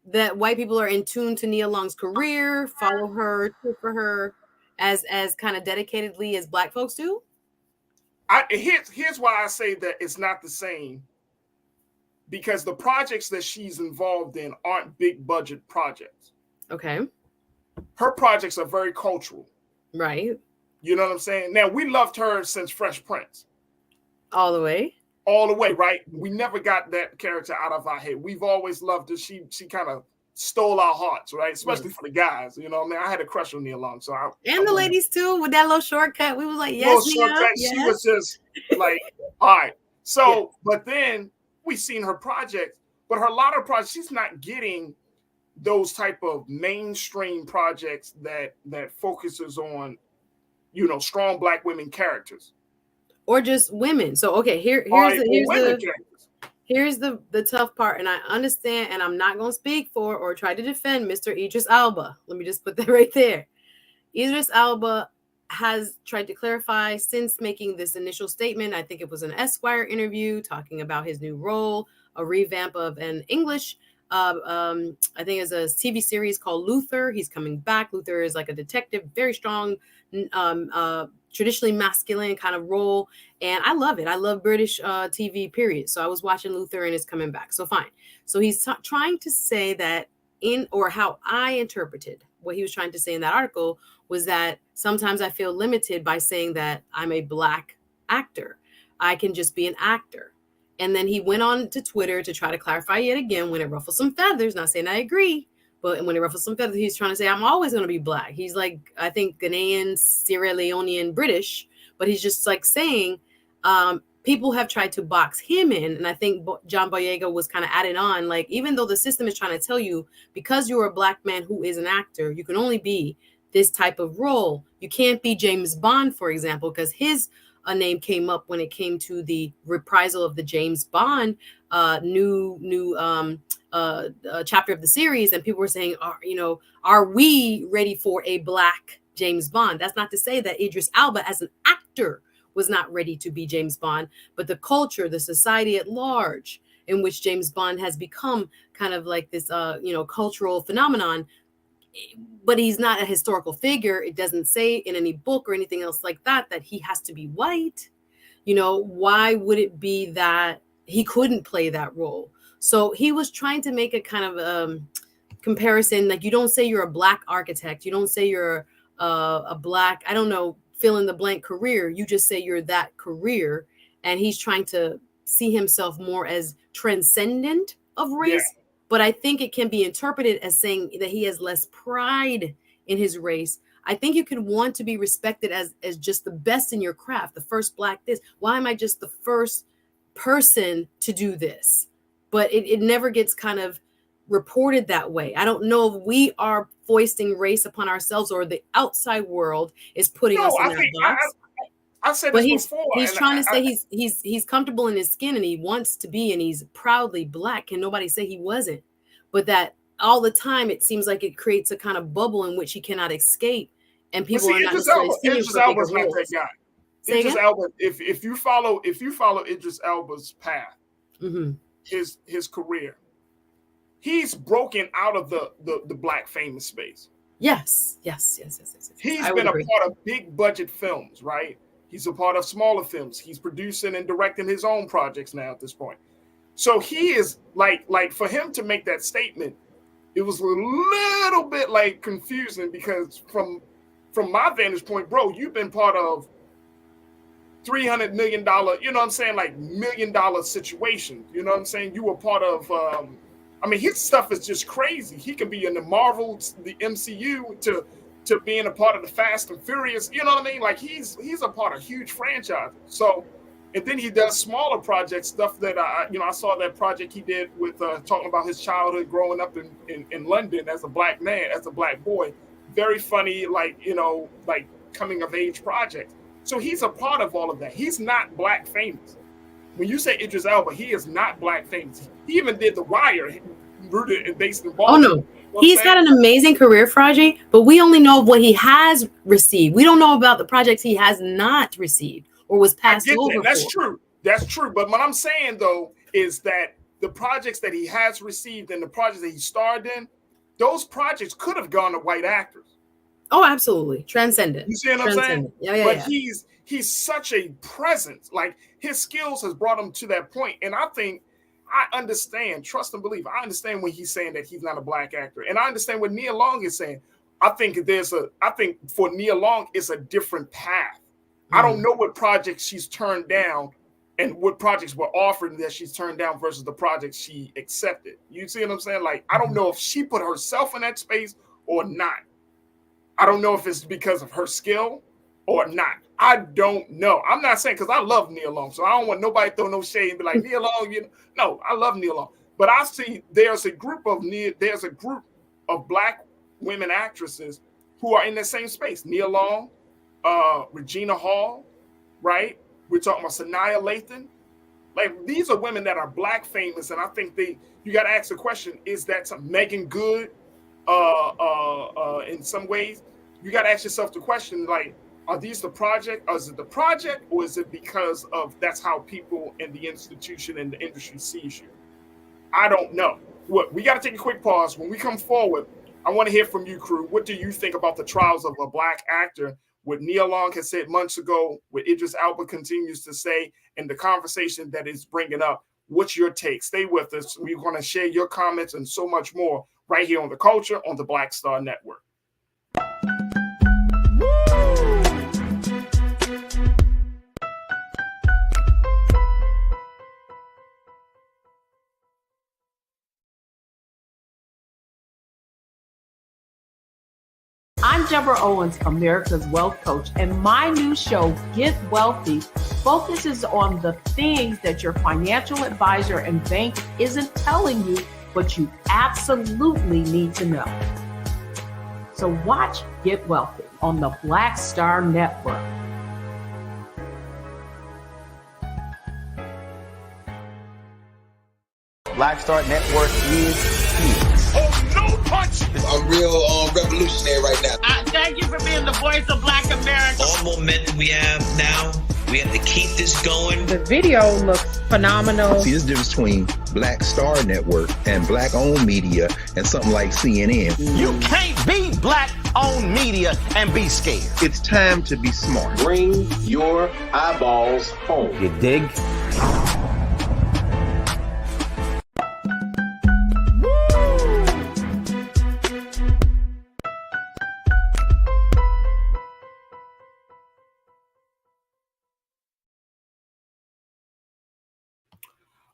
That white people are in tune to Nia Long's career, follow her, cheer for her as kind of dedicatedly as black folks do? Here's why I say that it's not the same. Because the projects that she's involved in aren't big budget projects. Okay. Her projects are very cultural. Right. You know what I'm saying? Now, we loved her since Fresh Prince. All the way, right? We never got that character out of our head. We've always loved her. She kind of stole our hearts, right? Especially for the guys. You know, I had a crush on Nia Long. So the ladies too, with that little shortcut. We was like, yes, Nia. Yes. She was just like, all right. So, But then we've seen her projects, but a lot of projects, she's not getting those type of mainstream projects that focuses on, strong black women characters. or just women. So okay, here's the tough part, and I understand, and I'm not going to speak for or try to defend Mr. Idris Elba. Let me just put that right there. Idris Elba has tried to clarify since making this initial statement. I think it was an Esquire interview talking about his new role, a revamp of an English, I think it's a TV series called Luther. He's coming back. Luther is like a detective, very strong, traditionally masculine kind of role. And I love it. I love British TV, period. So I was watching Luther and it's coming back. So fine. So he's trying to say that how I interpreted what he was trying to say in that article was that sometimes I feel limited by saying that I'm a Black actor. I can just be an actor. And then he went on to Twitter to try to clarify yet again when it ruffles some feathers. Not saying I agree, but when it ruffles some feathers, he's trying to say I'm always going to be Black. He's like, I think Ghanaian, Sierra Leonean, British, but he's just like saying people have tried to box him in. And I think John Boyega was kind of added on, like, even though the system is trying to tell you, because you're a Black man who is an actor, you can only be this type of role. You can't be James Bond, for example, because his name came up when it came to the reprisal of the James Bond new chapter of the series, and people were saying, are we ready for a Black James Bond? That's not to say that Idris Elba as an actor was not ready to be James Bond, but the culture, the society at large, in which James Bond has become kind of like this cultural phenomenon. But he's not a historical figure. It doesn't say in any book or anything else like that he has to be white. Why would it be that he couldn't play that role? So he was trying to make a kind of comparison. Like, you don't say you're a Black architect. You don't say you're a Black, I don't know, fill in the blank career. You just say you're that career. And he's trying to see himself more as transcendent of race. Yeah. But I think it can be interpreted as saying that he has less pride in his race. I think you can want to be respected as just the best in your craft, the first Black this. Why am I just the first person to do this? But it never gets kind of reported that way. I don't know if we are foisting race upon ourselves or the outside world is putting us in that box. I said this before. He's trying to say he's comfortable in his skin and he wants to be, and he's proudly Black. Can nobody say he wasn't? But that all the time it seems like it creates a kind of bubble in which he cannot escape, and people are not necessarily seeing Idris Elba's not that guy. Idris Elba, if you follow Idris Elba's path, his career, he's broken out of the Black famous space. Yes. He's been a part of big budget films, right? He's a part of smaller films. He's producing and directing his own projects now at this point. So he is like for him to make that statement, it was a little bit like confusing, because from my vantage point, bro, you've been part of $300 million, you know what I'm saying, like $1 million situation. You know what I'm saying? You were part of, his stuff is just crazy. He could be in the Marvel, the MCU, to being a part of the Fast and Furious, you know what I mean? Like he's a part of huge franchises. So, and then he does smaller projects, stuff that I saw that project he did with talking about his childhood growing up in London as a Black man, as a Black boy. Very funny, like coming of age project. So he's a part of all of that. He's not Black famous. When you say Idris Elba, he is not Black famous. He even did The Wire, rooted and based in Baltimore. Oh no. He's got an amazing career, Farajii, but we only know of what he has received. We don't know about the projects he has not received or was passed over. That's true. That's true. But what I'm saying, though, is that the projects that he has received and the projects that he starred in, those projects could have gone to white actors. Oh, absolutely. Transcendent. You see what I'm saying? Yeah. But he's such a presence. Like, his skills has brought him to that point. And I think I understand, trust and believe. I understand when he's saying that he's not a Black actor. And I understand what Nia Long is saying. I think for Nia Long, it's a different path. I don't know what projects she's turned down and what projects were offered that she's turned down versus the projects she accepted. You see what I'm saying? Like, I don't know if she put herself in that space or not. I don't know if it's because of her skill or not. I don't know. I'm not saying, because I love Nia Long, so I don't want nobody to throw no shade and be like, Nia Long, no, I love Nia Long. But I see there's a group of Black women actresses who are in the same space. Nia Long, Regina Hall, right? We're talking about Sanaya Lathan. Like, these are women that are Black famous, and I think you got to ask the question: is that some Megan Good? In some ways, you got to ask yourself the question: like, are these the project? Or is it the project, or is it because of that's how people in the institution and the industry sees you? I don't know. Look, we got to take a quick pause. When we come forward, I want to hear from you, crew. What do you think about the trials of a Black actor? What Nia Long has said months ago, what Idris Elba continues to say, and the conversation that is bringing up. What's your take? Stay with us. We're going to share your comments and so much more right here on The Culture on the Black Star Network. I'm Deborah Owens, America's Wealth Coach, and my new show, Get Wealthy, focuses on the things that your financial advisor and bank isn't telling you, but you absolutely need to know. So watch Get Wealthy on the Black Star Network. Black Star Network is here. Oh, no punch! I'm real revolutionary right now. Thank you for being the voice of Black America. All momentum we have now, we have to keep this going. The video looks phenomenal. See, there's a difference between Black Star Network and Black-owned media and something like CNN. You can't be Black-owned media and be scared. It's time to be smart. Bring your eyeballs home. You dig?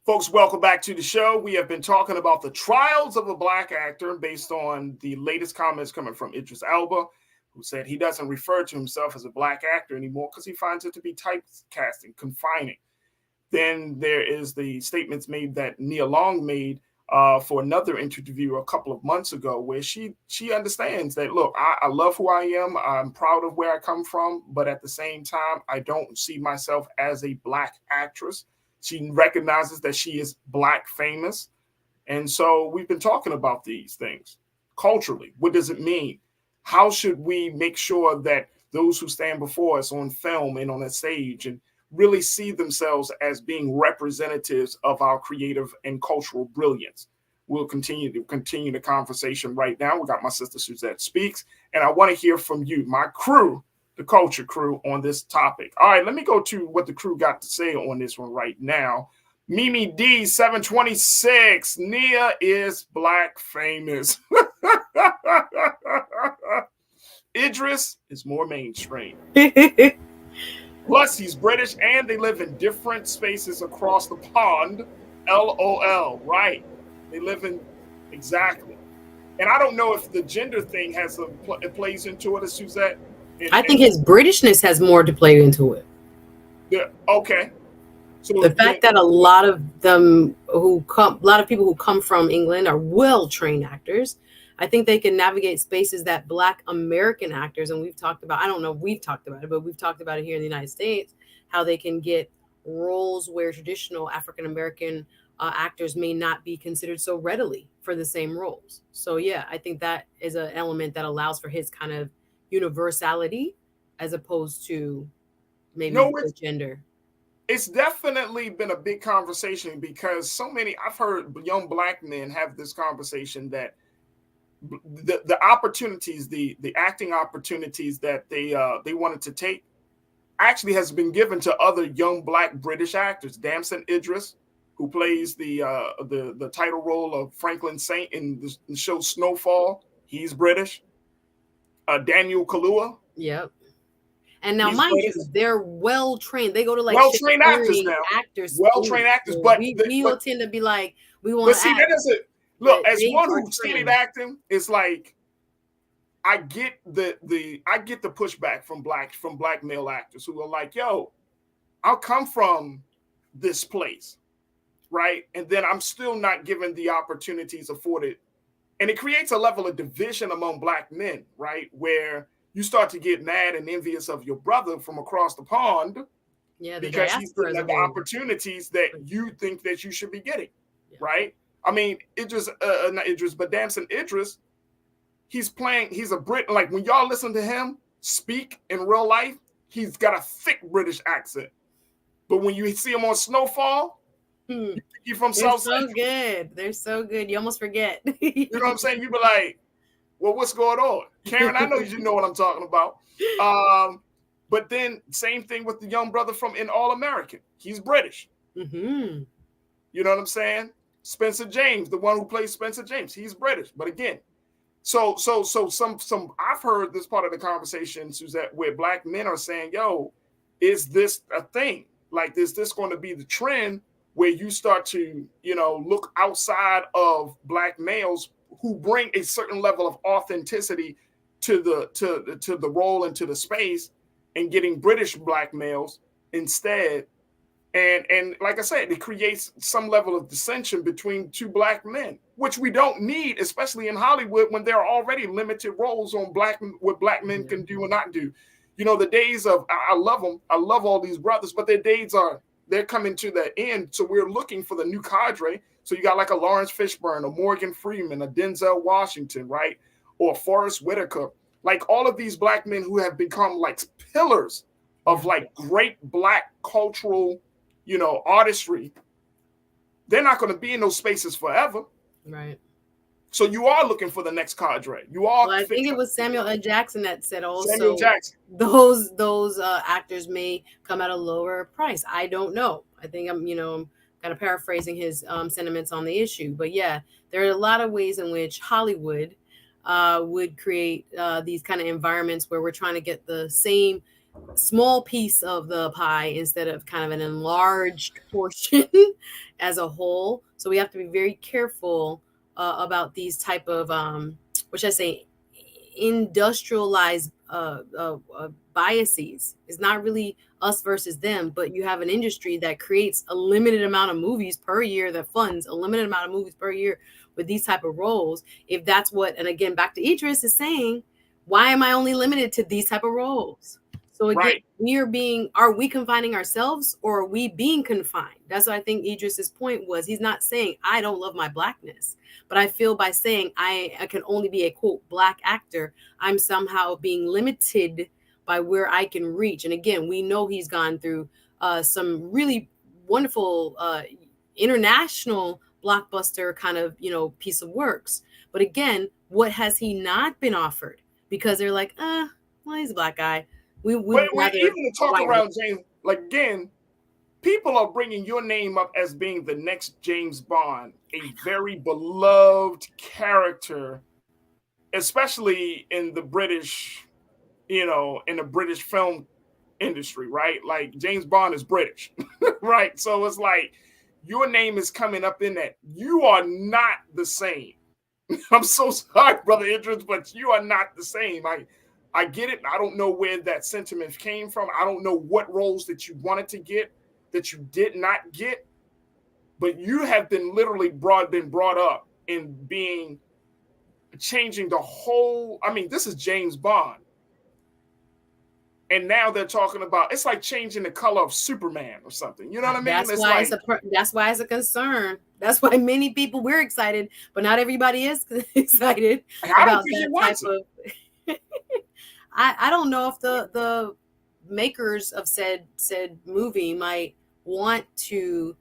Folks, welcome back to the show. We have been talking about the trials of a Black actor based on the latest comments coming from Idris Elba, who said he doesn't refer to himself as a Black actor anymore because he finds it to be typecasting, confining. Then there is the statements made that Nia Long made for another interview a couple of months ago, where she understands that, look, I love who I am. I'm proud of where I come from. But at the same time, I don't see myself as a Black actress. She recognizes that she is Black famous. And so we've been talking about these things culturally. What does it mean? How should we make sure that those who stand before us on film and on a stage and really see themselves as being representatives of our creative and cultural brilliance? We'll continue the conversation right now. We got my sister Suzette Speaks, and I want to hear from you, my crew, the Culture crew, on this topic. All right, let me go to what the crew got to say on this one right now. Mimi D 726, Nia is Black famous. Idris is more mainstream. Plus, he's British and they live in different spaces across the pond. LOL, right? They live in, exactly. And I don't know if the gender thing it plays into it, Suzette. I think his Britishness has more to play into it. Yeah. Okay. So the fact that a lot of people who come from England are well-trained actors, I think they can navigate spaces that Black American actors, and we've talked about, I don't know if we've talked about it, but we've talked about it here in the United States, how they can get roles where traditional African American actors may not be considered so readily for the same roles. So yeah, I think that is an element that allows for his kind of universality as opposed to maybe the gender. It's definitely been a big conversation because I've heard young Black men have this conversation that the opportunities, the acting opportunities that they wanted to take actually has been given to other young Black British actors. Damson Idris, who plays the title role of Franklin Saint in the show Snowfall, he's British. Daniel Kaluuya. Yep. And now, mind you, they're well trained. They go to like well-trained actors now. Well-trained actors, but we will tend to be like, we want. But see, that doesn't look as one who studied acting. It's like I get the pushback from black male actors who are like, yo, I'll come from this place, right? And then I'm still not given the opportunities afforded. And it creates a level of division among Black men, right? Where you start to get mad and envious of your brother from across the pond Yeah, the because he's diaspora getting as a the whole. opportunities that you think that you should be getting, right? I mean, not Idris, but Damson Idris, he's a Brit. Like when y'all listen to him speak in real life, he's got a thick British accent. But when you see him on Snowfall, you think he's from They're South so Central. good. They're so good. You almost forget. You know what I'm saying? You be like, well, what's going on? Karen, I know you know what I'm talking about. But then same thing with the young brother from In All American. He's British. Mm-hmm. You know what I'm saying? Spencer James, the one who plays Spencer James, he's British. But again, so some I've heard this part of the conversation, Suzette, where black men are saying, yo, is this a thing? Like, is this going to be the trend where you start to, look outside of black males who bring a certain level of authenticity to the role and to the space, and getting British black males instead? And like I said, it creates some level of dissension between two black men, which we don't need, especially in Hollywood when there are already limited roles on what black men can do and not do. The days of, I love them. I love all these brothers, but they're coming to the end. So we're looking for the new cadre. So you got like a Lawrence Fishburne, a Morgan Freeman, a Denzel Washington, right? Or Forrest Whitaker. Like all of these black men who have become like pillars of like great black cultural, artistry, they're not going to be in those spaces forever. Right. So you are looking for the next cadre. You are. Well, I think it was Samuel L. Jackson that said also Samuel Jackson. Those actors may come at a lower price. I don't know. I think I'm kind of paraphrasing his sentiments on the issue. But yeah, there are a lot of ways in which Hollywood would create these kind of environments where we're trying to get the same small piece of the pie instead of kind of an enlarged portion as a whole. So we have to be very careful about these type of which I say industrialized biases. It's not really us versus them, but you have an industry that creates a limited amount of movies per year, that funds a limited amount of movies per year with these type of roles. If that's what, and again, back to Idris is saying, why am I only limited to these type of roles? So again, are we confining ourselves, or are we being confined? That's what I think Idris's point was. He's not saying I don't love my blackness, but I feel by saying I can only be a quote black actor, I'm somehow being limited by where I can reach. And again, we know he's gone through some really wonderful international blockbuster kind of piece of works. But again, what has he not been offered? Because they're like, well, he's a black guy. Even to talk around James, like again, people are bringing your name up as being the next James Bond, a very beloved character, especially in the British, in the British film industry, right? Like James Bond is British, right? So it's like your name is coming up in that. You are not the same. I'm so sorry, Brother Idris, but you are not the same. I get it. I don't know where that sentiment came from. I don't know what roles that you wanted to get that you did not get, but you have been literally brought up in changing the whole. I mean, this is James Bond, and now they're talking about it's like changing the color of Superman or something. You know what I mean? That's why it's a concern. That's why many people, we're excited, but not everybody is excited about that type of. I don't know if the makers of said movie might want to,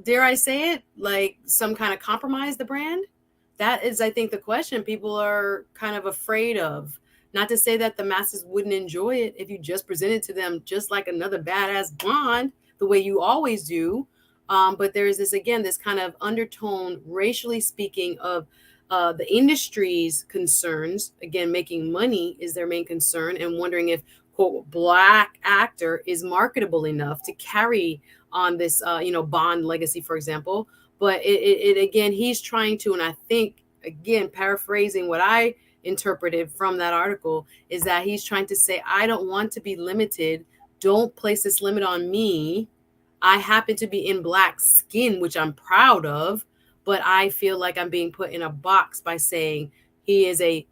dare I say it, like some kind of compromise the brand. That is, I think, the question people are kind of afraid of. Not to say that the masses wouldn't enjoy it if you just presented to them just like another badass Bond, the way you always do. But there is this kind of undertone, racially speaking, of the industry's concerns. Again, making money is their main concern, and wondering if, quote, black actor is marketable enough to carry on this, Bond legacy, for example. But it again, he's trying to, and I think, again, paraphrasing what I interpreted from that article, is that he's trying to say, I don't want to be limited. Don't place this limit on me. I happen to be in black skin, which I'm proud of, but I feel like I'm being put in a box by saying he is a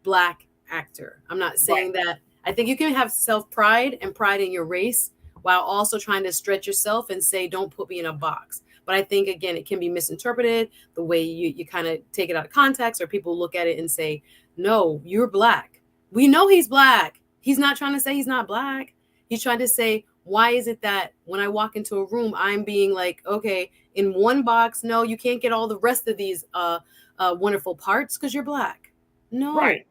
black actor. I'm not saying that. I think you can have self-pride and pride in your race, while also trying to stretch yourself and say, don't put me in a box. But I think, again, it can be misinterpreted the way you kind of take it out of context, or people look at it and say, no, you're Black. We know he's Black. He's not trying to say he's not Black. He's trying to say, why is it that when I walk into a room, I'm being like, okay, in one box, no, you can't get all the rest of these wonderful parts because you're Black. No. Right.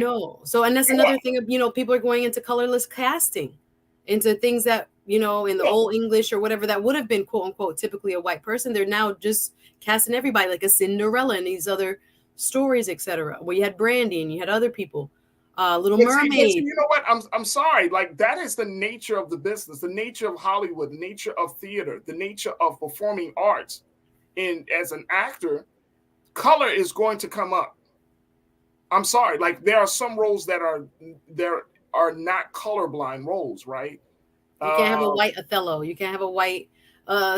No. So, and that's another thing of, people are going into colorless casting, into things that, in the old English or whatever that would have been, quote unquote, typically a white person. They're now just casting everybody like a Cinderella and these other stories, etc. Where you had Brandy and you had other people, Little Mermaid. See, you know what? I'm sorry. Like, that is the nature of the business, the nature of Hollywood, the nature of theater, the nature of performing arts. And as an actor, color is going to come up. I'm sorry. Like, there are some roles that are not colorblind roles, right? You can't have a white Othello. You can't have a white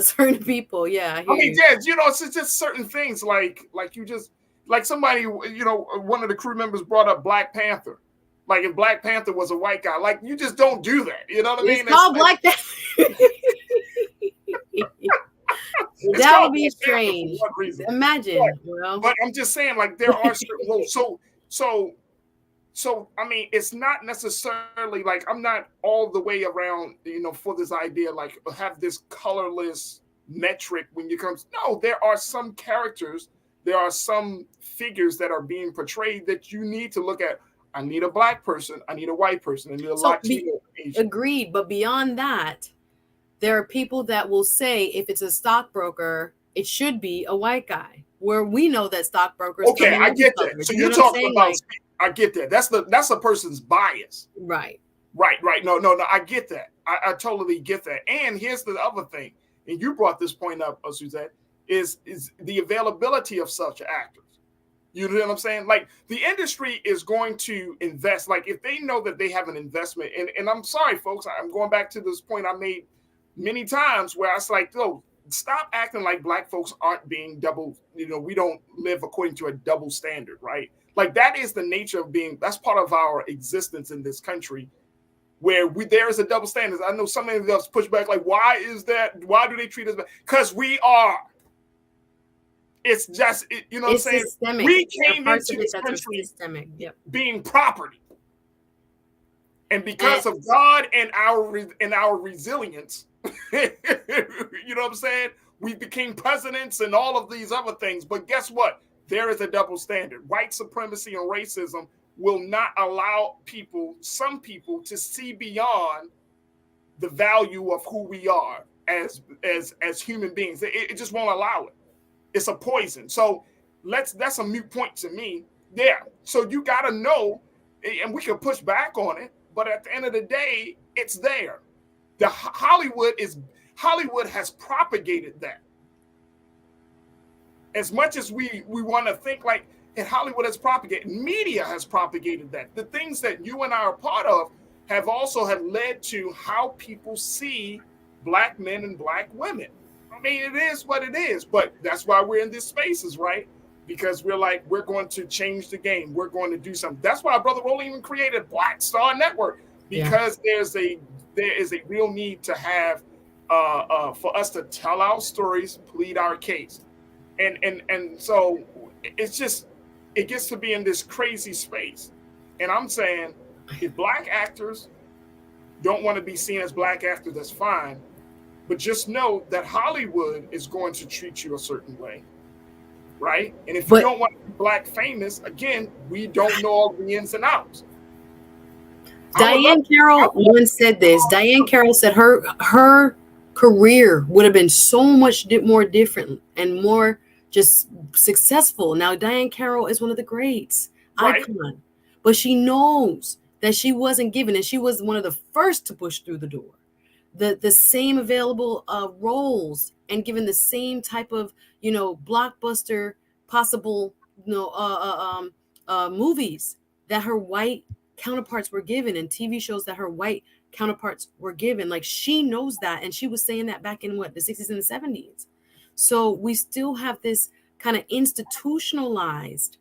certain people. Yeah. I mean, yeah, it's just certain things like you just, like somebody, one of the crew members brought up Black Panther. Like, if Black Panther was a white guy, like, you just don't do that. You know what I mean? It's called Black Panther. That would be strange. Imagine. But I'm just saying, like, there are certain roles. So, I mean, it's not necessarily like I'm not all the way around, for this idea, like, have this colorless metric when you come. No, there are some characters, there are some figures that are being portrayed that you need to look at. I need a Black person. I need a white person. I need a Latino. Agreed. But beyond that, there are people that will say if it's a stockbroker, it should be a white guy. Where we know that stockbrokers. Okay, I get that. So you're talking about. I get that. That's a person's bias. Right. No. I get that. I totally get that. And here's the other thing. And you brought this point up, Suzette, is the availability of such actors. You know what I'm saying? Like, the industry is going to invest. Like, if they know that they have an investment, and I'm sorry, folks, I'm going back to this point I made many times where I was like, no, stop acting like Black folks aren't being double, we don't live according to a double standard, right? Like, that is the nature of that's part of our existence in this country, where there is a double standard. I know some of us push back, like, why is that? Why do they treat us bad? Because we are. It's just, what I'm saying? Systemic. We came into this country being property. And because of God and our resilience, you know what I'm saying? We became presidents and all of these other things. But guess what? There is a double standard. White supremacy and racism will not allow some people to see beyond the value of who we are as human beings. It just won't allow it. It's a poison. So that's a moot point to me. Yeah. So you got to know, and we can push back on it, but at the end of the day, it's there. Hollywood has propagated that. As much as we want to think like, and Hollywood has propagated, media has propagated that. The things that you and I are part of have led to how people see Black men and Black women. I mean, it is what it is, but that's why we're in these spaces, right? Because we're going to change the game. We're going to do something. That's why Brother Roland even created Black Star Network, because there is a real need to have for us to tell our stories, plead our case. And so it gets to be in this crazy space. And I'm saying, if Black actors don't want to be seen as Black actors, that's fine. But just know that Hollywood is going to treat you a certain way, right? And if you don't want to be Black famous, again, we don't know all the ins and outs. Diane Carroll once said this. Diane Carroll said her career would have been so much more different and more just successful. Now, Diane Carroll is one of the greats, icon, but she knows that she wasn't given, and she was one of the first to push through the door, the same available roles, and given the same type of blockbuster possible movies that her white counterparts were given, and TV shows that her white counterparts were given. Like, she knows that, and she was saying that back in the 60s and the 70s. So we still have this kind of institutionalized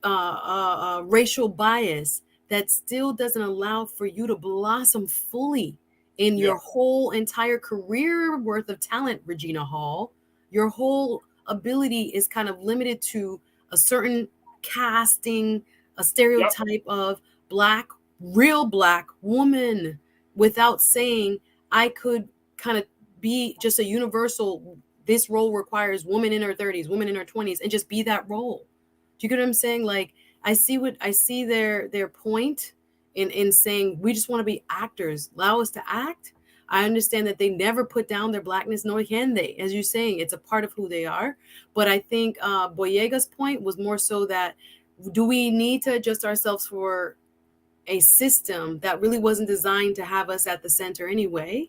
racial bias that still doesn't allow for you to blossom fully in your whole entire career worth of talent, Regina Hall. Your whole ability is kind of limited to a certain casting, a stereotype of Black, real Black woman, without saying I could kind of be just a universal, this role requires woman in her 30s, woman in her 20s, and just be that role. Do you get what I'm saying? Like, I see their point in saying we just want to be actors. Allow us to act. I understand that they never put down their Blackness, nor can they. As you're saying, it's a part of who they are. But I think Boyega's point was more so that, do we need to adjust ourselves for a system that really wasn't designed to have us at the center anyway?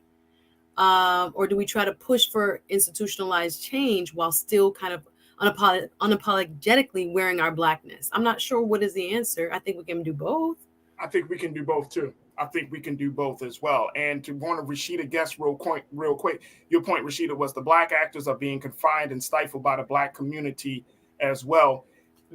Or do we try to push for institutionalized change while still kind of unapologetically wearing our Blackness? I'm not sure what is the answer. I think we can do both. I think we can do both too. I think we can do both as well. And to want to Rashida guess real quick, your point, Rashida, was the Black actors are being confined and stifled by the Black community as well.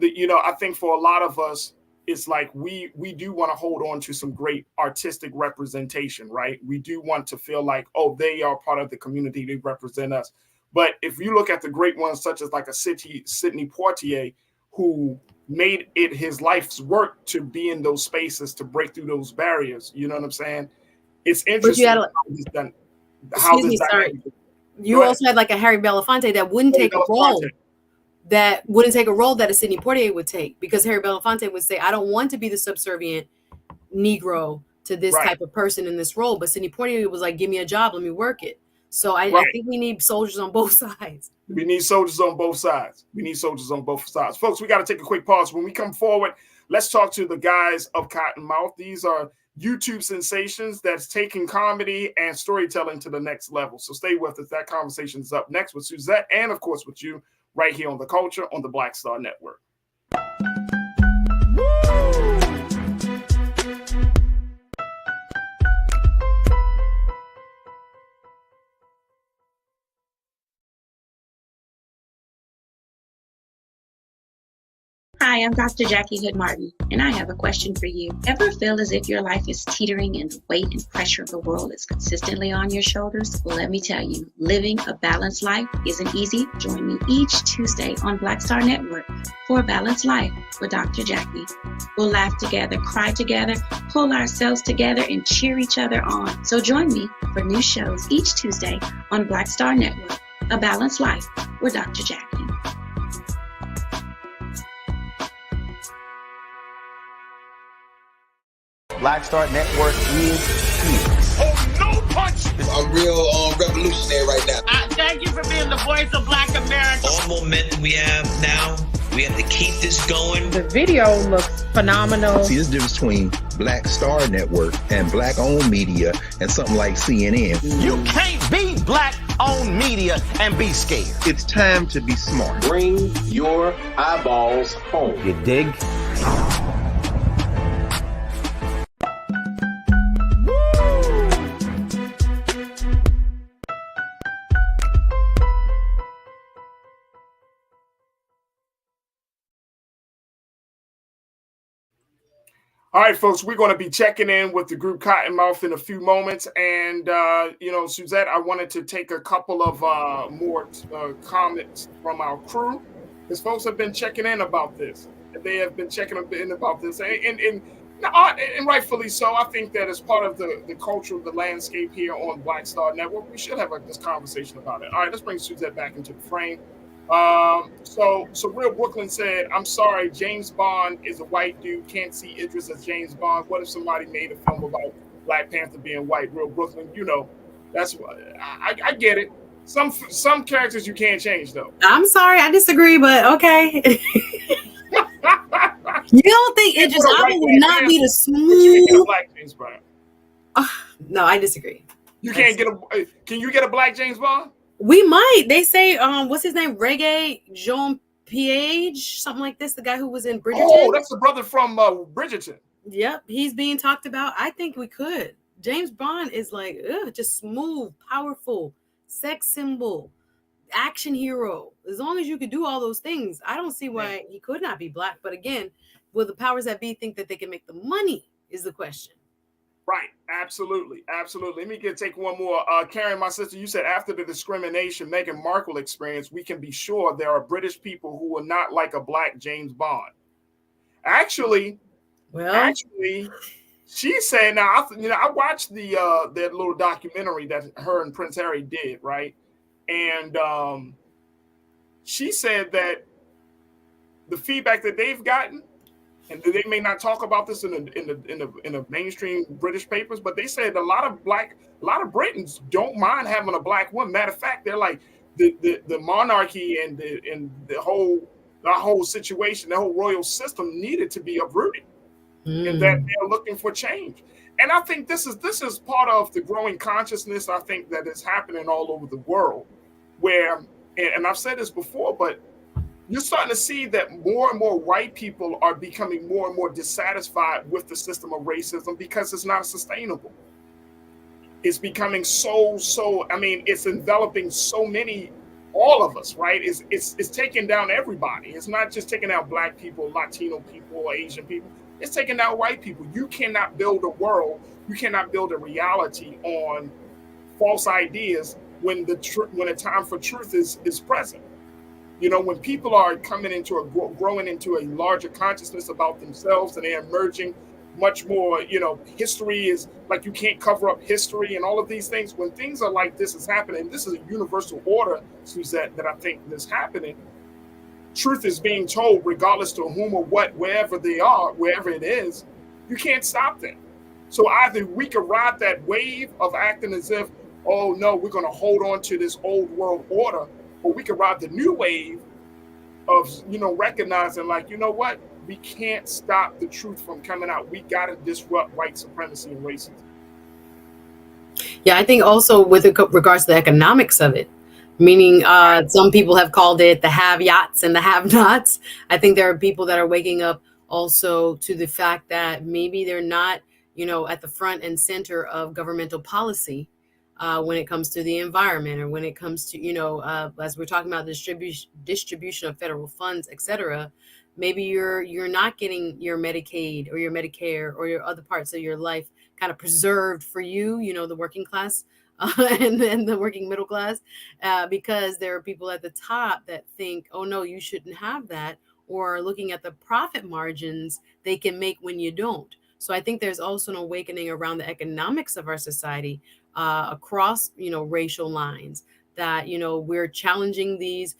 I think for a lot of us, it's like we do want to hold on to some great artistic representation, right? We do want to feel like, oh, they are part of the community, they represent us. But if you look at the great ones, such as like a Sidney Poitier, who made it his life's work to be in those spaces, to break through those barriers. You know what I'm saying? It's interesting You also had like a Harry Belafonte that wouldn't take a role that a Sidney Poitier would take, because Harry Belafonte would say, I don't want to be the subservient Negro to this type of person in this role. But Sidney Poitier was like, give me a job, let me work it. So I think we need soldiers on both sides. We need soldiers on both sides. Folks, we got to take a quick pause. When we come forward, let's talk to the guys of Cottonmouth. These are YouTube sensations that's taking comedy and storytelling to the next level. So stay with us. That conversation is up next with Suzette and, of course, with you right here on The Culture on the Black Star Network. Hi, I'm Dr. Jackie Hood Martin, and I have a question for you. Ever feel as if your life is teetering and the weight and pressure of the world is consistently on your shoulders? Well, let me tell you, living a balanced life isn't easy. Join me each Tuesday on Black Star Network for A Balanced Life with Dr. Jackie. We'll laugh together, cry together, pull ourselves together, and cheer each other on. So join me for new shows each Tuesday on Black Star Network, A Balanced Life with Dr. Jackie. Black Star Network is here. Oh, no punch! I'm real revolutionary right now. Thank you for being the voice of Black America. All momentum we have now, we have to keep this going. The video looks phenomenal. See, there's a difference between Black Star Network and Black-owned media and something like CNN. You can't be Black-owned media and be scared. It's time to be smart. Bring your eyeballs home. You dig? All right, folks, we're going to be checking in with the group Cottonmouth in a few moments. And, Suzette, I wanted to take a couple of more comments from our crew, because folks have been checking in about this. They have been checking in about this, and rightfully so. I think that as part of the culture of the landscape here on Black Star Network, we should have this conversation about it. All right, let's bring Suzette back into the frame. So Real Brooklyn said, I'm sorry, James Bond is a white dude, can't see Idris as James Bond. What if somebody made a film about Black Panther being white? Real Brooklyn, that's what I get it. Some characters you can't change, though. I'm sorry, I disagree, but okay. You don't think Idris Elba would not be the smooth? You can't get a Black James Bond. No, I disagree. You can't get Can you get a Black James Bond? We might. They say, what's his name? Reggae Jean Piage, something like this. The guy who was in Bridgerton. Oh, that's the brother from Bridgerton. Yep, he's being talked about. I think we could. James Bond is like, just smooth, powerful, sex symbol, action hero. As long as you could do all those things, I don't see why he could not be Black. But again, will the powers that be think that they can make the money is the question. Right. Absolutely. Absolutely. Let me take one more. Karen, my sister, you said after the discrimination Meghan Markle experienced, we can be sure there are British people who are not like a black James Bond. Actually, she said, now, I watched that little documentary that her and Prince Harry did, right? And she said that the feedback that they've gotten, and they may not talk about this in the mainstream British papers, but they said a lot of Britons don't mind having a black woman. Matter of fact, they're like the monarchy and the whole situation, the whole royal system needed to be uprooted, and that they're looking for change. And I think this is part of the growing consciousness. I think that is happening all over the world, where, and I've said this before, but you're starting to see that more and more white people are becoming more and more dissatisfied with the system of racism because it's not sustainable. It's becoming it's enveloping so many, all of us, right? It's taking down everybody. It's not just taking out black people, Latino people, Asian people. It's taking down white people. You cannot build a world, you cannot build a reality on false ideas when the time for truth is present. You know, when people are growing into a larger consciousness about themselves, and they're emerging much more, history is like, you can't cover up history and all of these things. When things are like this is happening, this is a universal order, Suzette, that I think is happening. Truth is being told regardless to whom or what, wherever they are, wherever it is, you can't stop them. So either we could ride that wave of acting as if, oh no, we're going to hold on to this old world order, or we could ride the new wave of, recognizing, like, you know what? We can't stop the truth from coming out. We got to disrupt white supremacy and racism. Yeah, I think also with regards to the economics of it, meaning some people have called it the have-yachts and the have-nots. I think there are people that are waking up also to the fact that maybe they're not, at the front and center of governmental policy. When it comes to the environment, or when it comes to, as we're talking about distribution of federal funds, et cetera, maybe you're not getting your Medicaid or your Medicare or your other parts of your life kind of preserved for you, the working class and then the working middle class, because there are people at the top that think, oh no, you shouldn't have that, or looking at the profit margins they can make when you don't. So I think there's also an awakening around the economics of our society, across, racial lines, that, we're challenging these,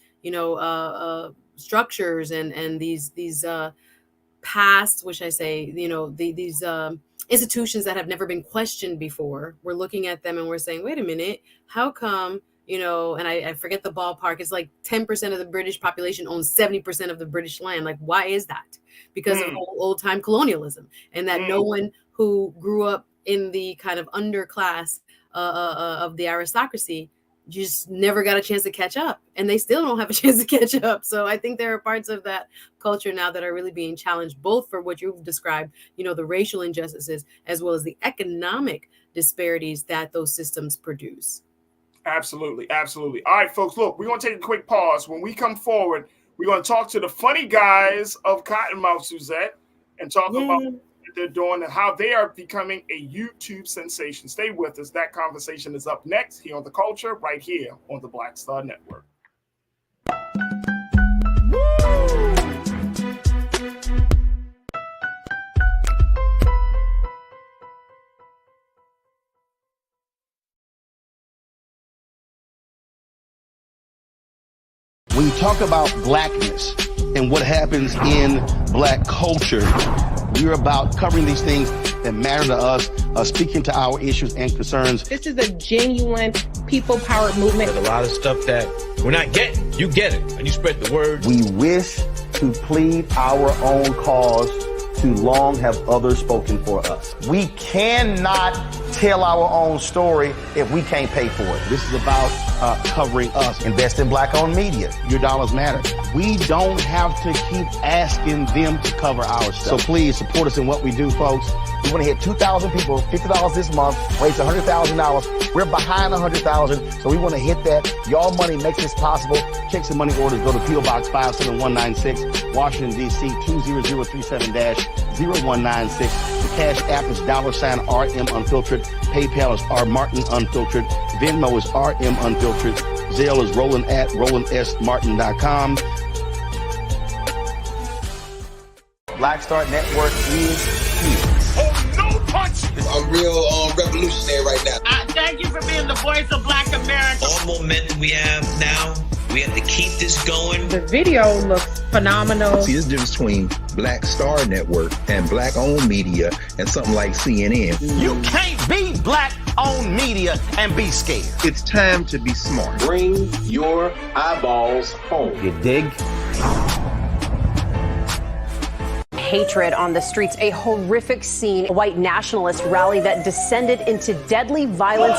structures and these past, which I say, these institutions that have never been questioned before. We're looking at them and we're saying, wait a minute, how come, and I forget the ballpark, it's like 10% of the British population owns 70% of the British land. Like, why is that? Because of old time colonialism, and that no one who grew up in the kind of underclass of the aristocracy just never got a chance to catch up, and they still don't have a chance to catch up. So I think there are parts of that culture now that are really being challenged, both for what you've described, the racial injustices, as well as the economic disparities that those systems produce. Absolutely. Absolutely. All right, folks, look, we're going to take a quick pause. When we come forward, we're going to talk to the funny guys of Cottonmouth, Suzette, and talk about what they're doing and how they are becoming a YouTube sensation. Stay with us. That conversation is up next here on The Culture, right here on the Black Star Network. When you talk about blackness and what happens in black culture, we're about covering these things that matter to us, speaking to our issues and concerns. This is a genuine people-powered movement. There's a lot of stuff that we're not getting. You get it, and you spread the word. We wish to plead our own cause. Too long have others spoken for us. We cannot tell our own story if we can't pay for it. This is about covering us. Invest in black-owned media. Your dollars matter. We don't have to keep asking them to cover our stuff. So please support us in what we do, folks. We want to hit 2,000 people, $50 this month, raise $100,000. We're behind 100,000, so we want to hit that. Y'all money makes this possible. Checks and money orders go to P.O. Box 57196, Washington, D.C. 20037-0196. The Cash App is $RM Unfiltered. PayPal is R Martin Unfiltered. Venmo is RM Unfiltered. Zelle is Roland@RolandSMartin.com. Black Star Network is here. Oh, no punch! I'm real revolutionary right now. Thank you for being the voice of Black America. All momentum we have now, we have to keep this going. The video looks phenomenal. See, there's a difference between Black Star Network and black-owned media and something like CNN. You can't be black-owned media and be scared. It's time to be smart. Bring your eyeballs home. You dig? Hatred on the streets, a horrific scene, a white nationalist rally that descended into deadly violence.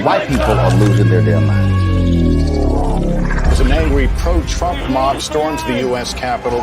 White people are losing their damn minds. As an angry pro-Trump mob storms the U.S. Capitol,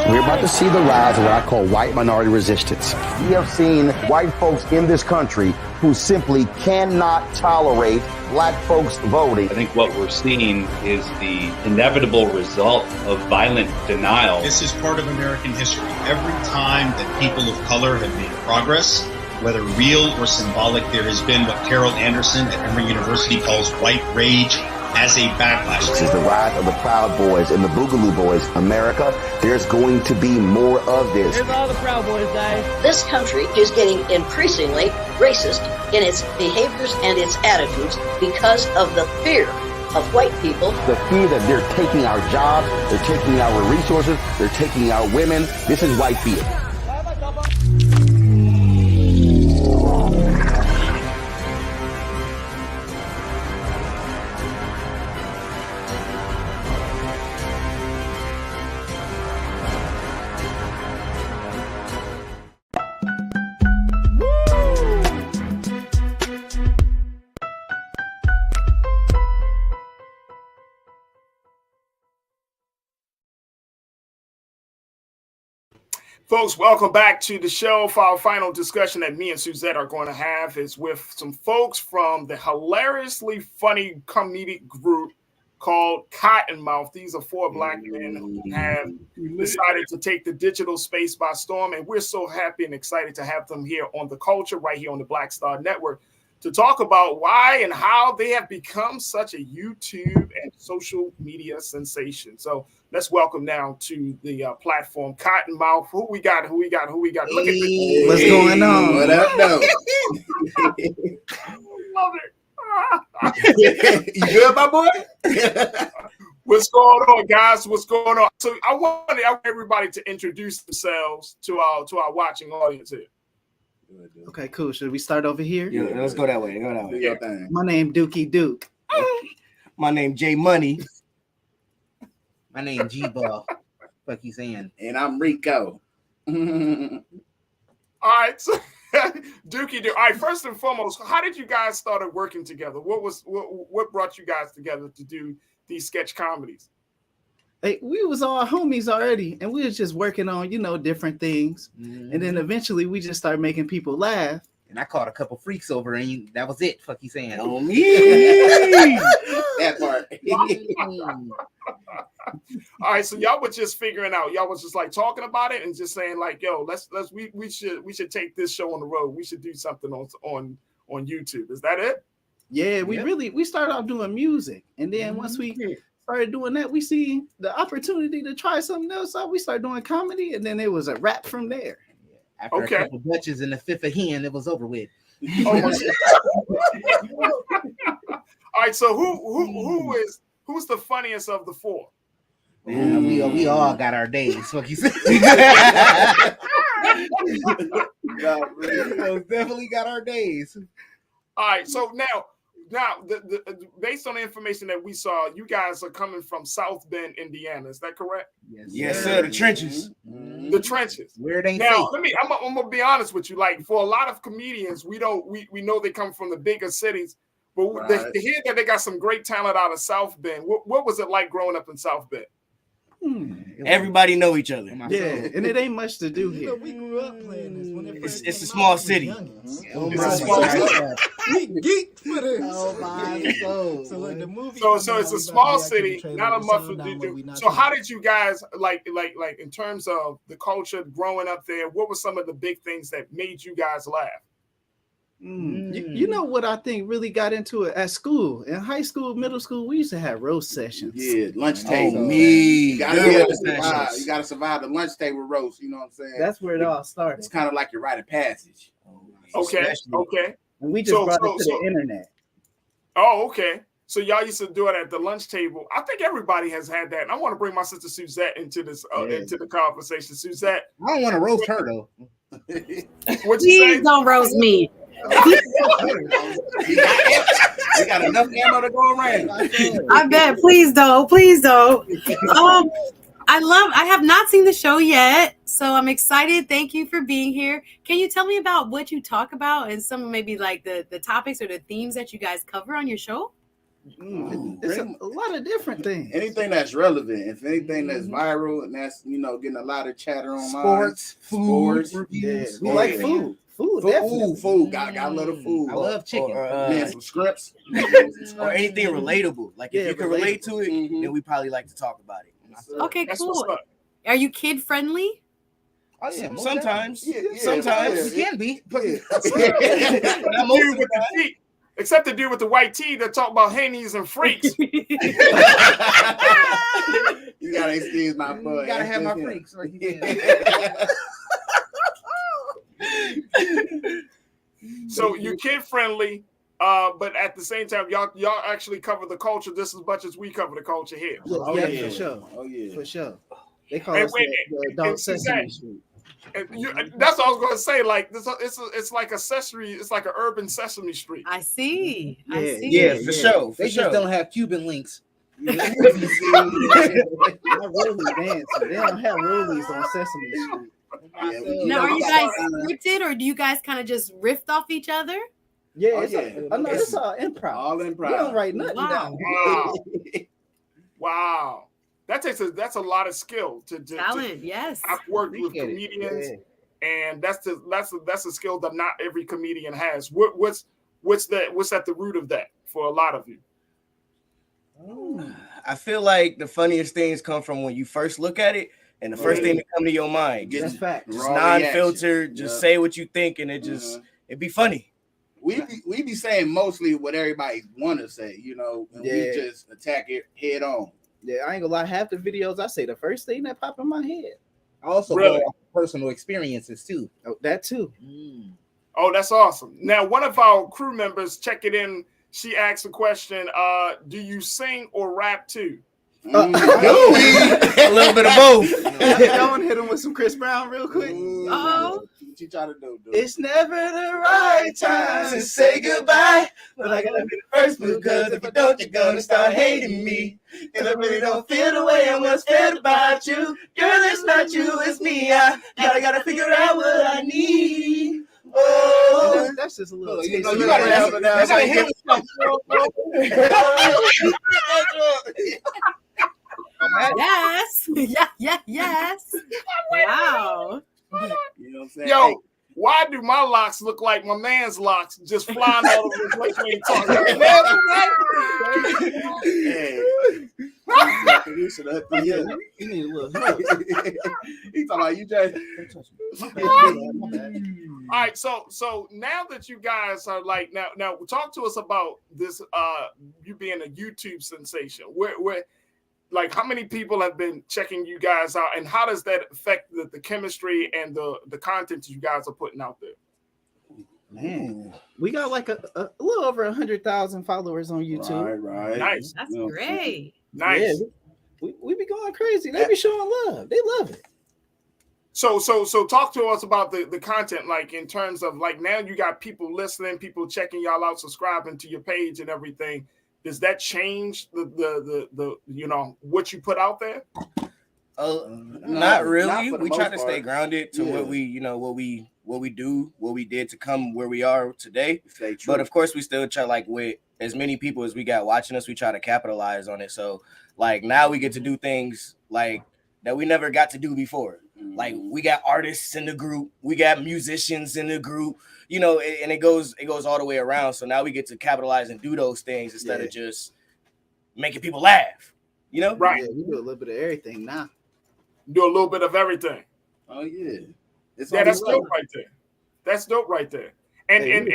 We're about to see the rise of what I call white minority resistance. We have seen white folks in this country who simply cannot tolerate black folks voting. I think what we're seeing is the inevitable result of violent denial. This is part of American history. Every time that people of color have made progress, whether real or symbolic, there has been what Carol Anderson at Emory University calls white rage as a backlash. This is the rise of the Proud Boys and the Boogaloo Boys. America, there's going to be more of this. Here's all the Proud Boys, guys. This country is getting increasingly racist in its behaviors and its attitudes because of the fear of white people. The fear that they're taking our jobs, they're taking our resources, they're taking our women. This is white fear. Folks, welcome back to the show. For our final discussion that me and Suzette are going to have is with some folks from the hilariously funny comedic group called Cottonmouth. These are four black men who have decided to take the digital space by storm, and we're so happy and excited to have them here on The Culture, right here on the Black Star Network, to talk about why and how they have become such a YouTube and social media sensation. So let's welcome now to the platform Cottonmouth. Who we got? Look at this. What's going on? What up, though? Love it. You good, my boy? What's going on, guys? What's going on? So I want everybody to introduce themselves to our watching audience here. Okay, cool. Should we start over here? Yeah, let's go that way. Yeah. My name Dookie Duke. My name J Money. My name G Ball. Fuck you saying? And I'm Rico. All right, so Dookie. All right, first and foremost, how did you guys start working together? What brought you guys together to do these sketch comedies? Hey, we was all homies already, and we was just working on, different things. And then eventually we just started making people laugh. And I caught a couple freaks over, and that was it. Fuck you saying? On me. That part. All right, so y'all were just figuring out. Y'all was just like talking about it and just saying like, "Yo, we should take this show on the road. We should do something on YouTube." Is that it? Yeah, we started off doing music, and then once we started doing that, we see the opportunity to try something else out. We started doing comedy, and then it was a wrap from there. After a couple Dutches and the fifth of hen, it was over with. All right, so who's the funniest of the four? We all got our days. Fuck you say. Definitely got our days. All right, so now now, based on the information that we saw, you guys are coming from South Bend, Indiana. Is that correct? Yes, sir. The trenches. The trenches. Where it ain't now, safe. I'm gonna be honest with you. Like, for a lot of comedians, we know they come from the bigger cities, but to hear that they got some great talent out of South Bend. What was it like growing up in South Bend? Everybody know each other. Yeah, and it ain't much to do here. We grew up playing this. It's a small city. It's a small city. We geeked for this. Oh my soul. So like the movie. So it's a small city, not a much to do. So how did you guys like in terms of the culture growing up there? What were some of the big things that made you guys laugh? You know what I think really got into it at school, in high school, middle school, we used to have roast sessions. Yeah, lunch table. You gotta survive the lunch table roast. You know what I'm saying? That's where it all started. It's kind of like your rite of passage. Okay. And we just brought it to the internet. Oh, okay. So y'all used to do it at the lunch table. I think everybody has had that. And I want to bring my sister Suzette into this into the conversation. Suzette, I don't want to roast her though. What you say? Please don't roast me. We got enough ammo to go around. I bet. Please don't. I have not seen the show yet, so I'm excited. Thank you for being here. Can you tell me about what you talk about and some maybe like the topics or the themes that you guys cover on your show? It's a lot of different things. Anything that's relevant, if anything that's viral and that's getting a lot of chatter online. Sports, food, yeah, we like food. Food. Got a little food. I love chicken. Some scripts. Or anything relatable. Like if you can relate to it, then we probably like to talk about it. Okay, cool. Are you kid friendly? Oh, yeah, sometimes. Sometimes you can be. Except the dude with the white tee that talk about hannies and freaks. You gotta excuse my boy. You gotta have my freaks. So you're kid friendly, but at the same time, y'all actually cover the culture just as much as we cover the culture here. For sure. Oh yeah, for sure. They call us the Adult Sesame Street. That's what I was going to say. Like it's like a Sesame. It's like an urban Sesame Street. I see. Yeah, for sure. They just don't have Cuban links. Not really dancing. They don't have rollies on Sesame Street. Now, are you guys scripted or do you guys kind of just riff off each other? Yeah, it's all improv. All improv. We don't write nothing down. Wow. That's a lot of skill to talent. Yes, I've worked with comedians, and that's a skill that not every comedian has. What's at the root of that for a lot of you? I feel like the funniest things come from when you first look at it, and the first thing that come to your mind. That's fact. Just non-filtered. Just say what you think, and it'd be funny. We be saying mostly what everybody want to say, and we just attack it head on. Yeah, I ain't gonna lie. Half the videos I say the first thing that pop in my head. I also go off personal experiences too. Oh, that too. Oh, that's awesome. Now, one of our crew members, check it in. She asked a question. Do you sing or rap too? A little bit of both. I want to hit him with some Chris Brown real quick. Oh. What you trying to do, dude? It's never the right time to say goodbye, but I gotta be the first move, cause if I don't, you're gonna start hating me. And I really don't feel the way I once felt about you. Girl, it's not you, it's me. I gotta figure out what I need. Oh, that's just a little. You gotta have it now. Yes. Wow. You know what I'm saying? Yo, why do my locks look like my man's locks just flying all over the place when you talk? You need a little help. He talking about you just. All right, so now that you guys are like now talk to us about this you being a YouTube sensation. Where like how many people have been checking you guys out, and how does that affect the chemistry and the content you guys are putting out there? Man, we got like a little over 100,000 followers on YouTube. Right. Nice. That's great. Nice. Yeah, we be going crazy. They be showing love. They love it. So talk to us about the content, like in terms of like now you got people listening, people checking y'all out, subscribing to your page and everything. Does that change the you know what you put out there? Not really. Not we try to part. stay grounded to what we, you know, what we do, what we did to come where we are today. But of course, we still try, like, with as many people as we got watching us, we try to capitalize on it. So like now we get to do things like that we never got to do before. Like we got artists in the group, we got musicians in the group, you know, and it goes all the way around. So now we get to capitalize and do those things instead of just making people laugh, you know? Right. Yeah, we do a little bit of everything now. Do a little bit of everything. Oh yeah. That's dope right there. That's dope right there. And and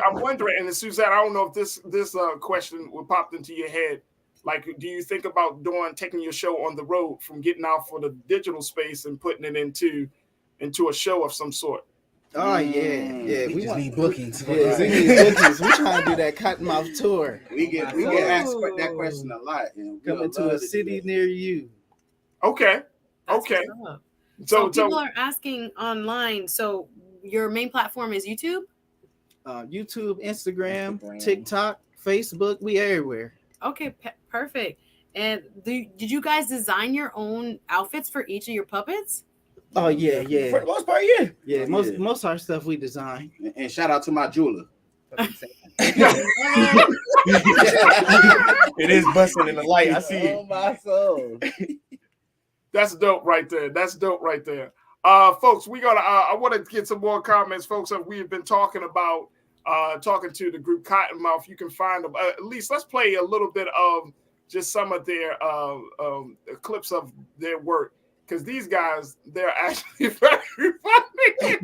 I'm wondering, and Suzette, I don't know if this question popped into your head. Like, do you think about taking your show on the road, from getting out for the digital space and putting it into a show of some sort? Oh yeah. We just need bookings. Yeah, we need bookings. We trying to do that Cottonmouth tour. We get asked that question a lot. Coming to a city near you. Okay. Okay. So people are asking online. So your main platform is YouTube? YouTube, Instagram, TikTok, Facebook. We everywhere. Okay, perfect. And did you guys design your own outfits for each of your puppets? Oh yeah. For the most part, yeah. Yeah, most of our stuff we design. And shout out to my jeweler. It is busting in the light. I see it. Oh my soul. That's dope right there. That's dope right there. Folks, we gotta I want to get some more comments, folks. We have been talking about talking to the group Cottonmouth. You can find them. At least let's play a little bit of just some of their clips of their work, because these guys, they're actually very funny.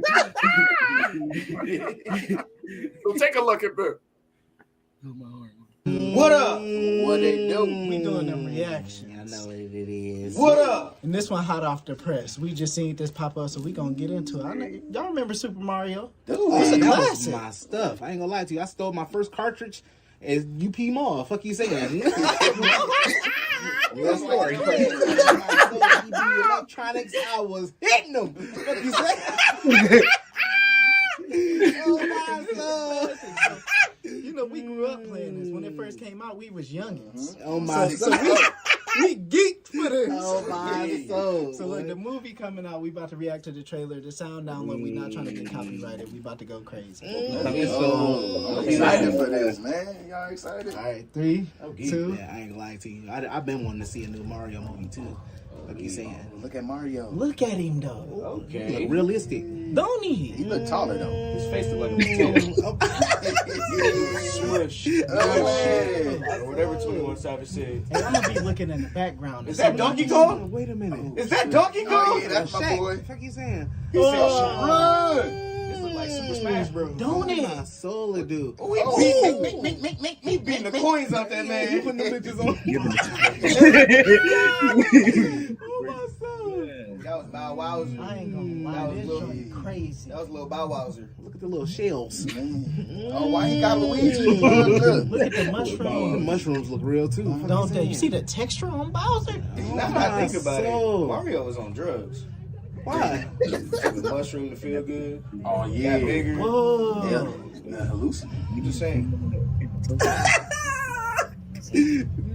So take a look at this. What up? What they do? We doing them reactions. I know what it is. What up? And this one hot off the press. We just seen this pop up, so we gonna get into it. Y'all remember Super Mario? It's a classic. My stuff. I ain't gonna lie to you. I stole my first cartridge at UP Mall. Fuck you saying? Real story. Electronics. I was hitting them. Fuck you saying? Oh my God. You know, we grew up playing this. When it first came out, we was youngins. Oh my so we geeked for this. Oh my soul. So look, the movie coming out, we about to react to the trailer. The sound download, we not trying to get copyrighted. We about to go crazy. I'm excited for this, man. Y'all excited? All right, 3, 2. Yeah, I ain't gonna lie to you. I've been wanting to see a new Mario movie too. Like you saying. Look at Mario. Look at him though. Okay. He look realistic. Don't he? He look taller though. His face look like a Smush. Or whatever 21 Savage said. And I'm gonna be looking in the background. Is that Donkey Kong? Wait a minute. Is that Donkey Kong? Oh, yeah, that's my boy. What the fuck you saying? He said, run. This look like Super Smash Bros. Don't it? My soul, dude. He beating the coins out there, man. You putting the bitches on. Oh my soul. That was Bow Wowzer. I ain't gonna lie, this joint crazy. That was little Bow Wowzer. Look at the little shells. Oh, why he got Luigi? Look at the mushroom. The mushrooms look real too. Don't they? You see the texture on Bowser? Now I think about it, Mario was on drugs. Why? The mushroom to feel good. Oh yeah. Got bigger. Whoa. Yeah. Hallucinate. You just saying.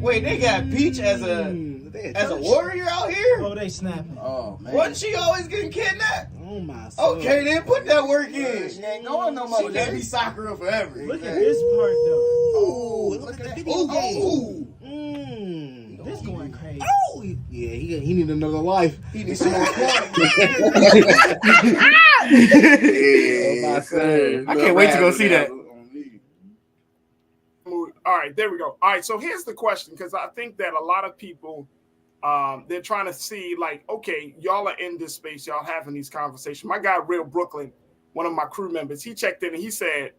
Wait, they got Peach as a warrior out here? Oh, they snapping. Oh man. Wasn't she always getting kidnapped? Oh my soul. Okay, then put that work in. She ain't going no more. She can't be Sakura forever. Look at this part though. Oh, look at that video game. This going crazy. Oh, yeah, he need another life. He needs some more coins. Oh my son. I can't wait to go see that. All right, there we go. All right, so here's the question, because I think that a lot of people, they're trying to see, like, okay, y'all are in this space, y'all having these conversations. My guy, Real Brooklyn, one of my crew members, he checked in and he said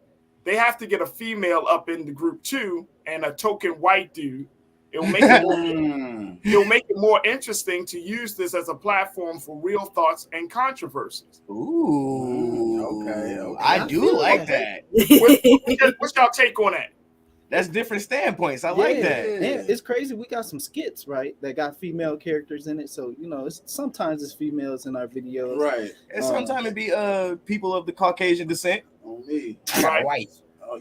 they have to get a female up in the group too, and a token white dude. It'll make it more interesting to use this as a platform for real thoughts and controversies. Ooh, okay. I do like that. What's y'all take on that? That's different standpoints. I like that. And it's crazy. We got some skits, right, that got female characters in it. So sometimes it's females in our videos, right? And sometimes it be people of the Caucasian descent. On me, right? White.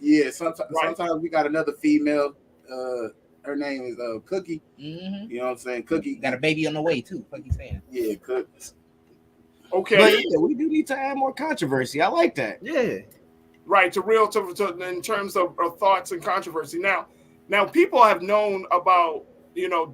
Yeah. Sometimes we got another female. Her name is Cookie. Mm-hmm. You know what I'm saying? Cookie got a baby on the way too. Cookie's saying. Yeah, Cookie. Okay. But yeah, we do need to add more controversy. I like that. Yeah. Right, in terms of thoughts and controversy. Now people have known about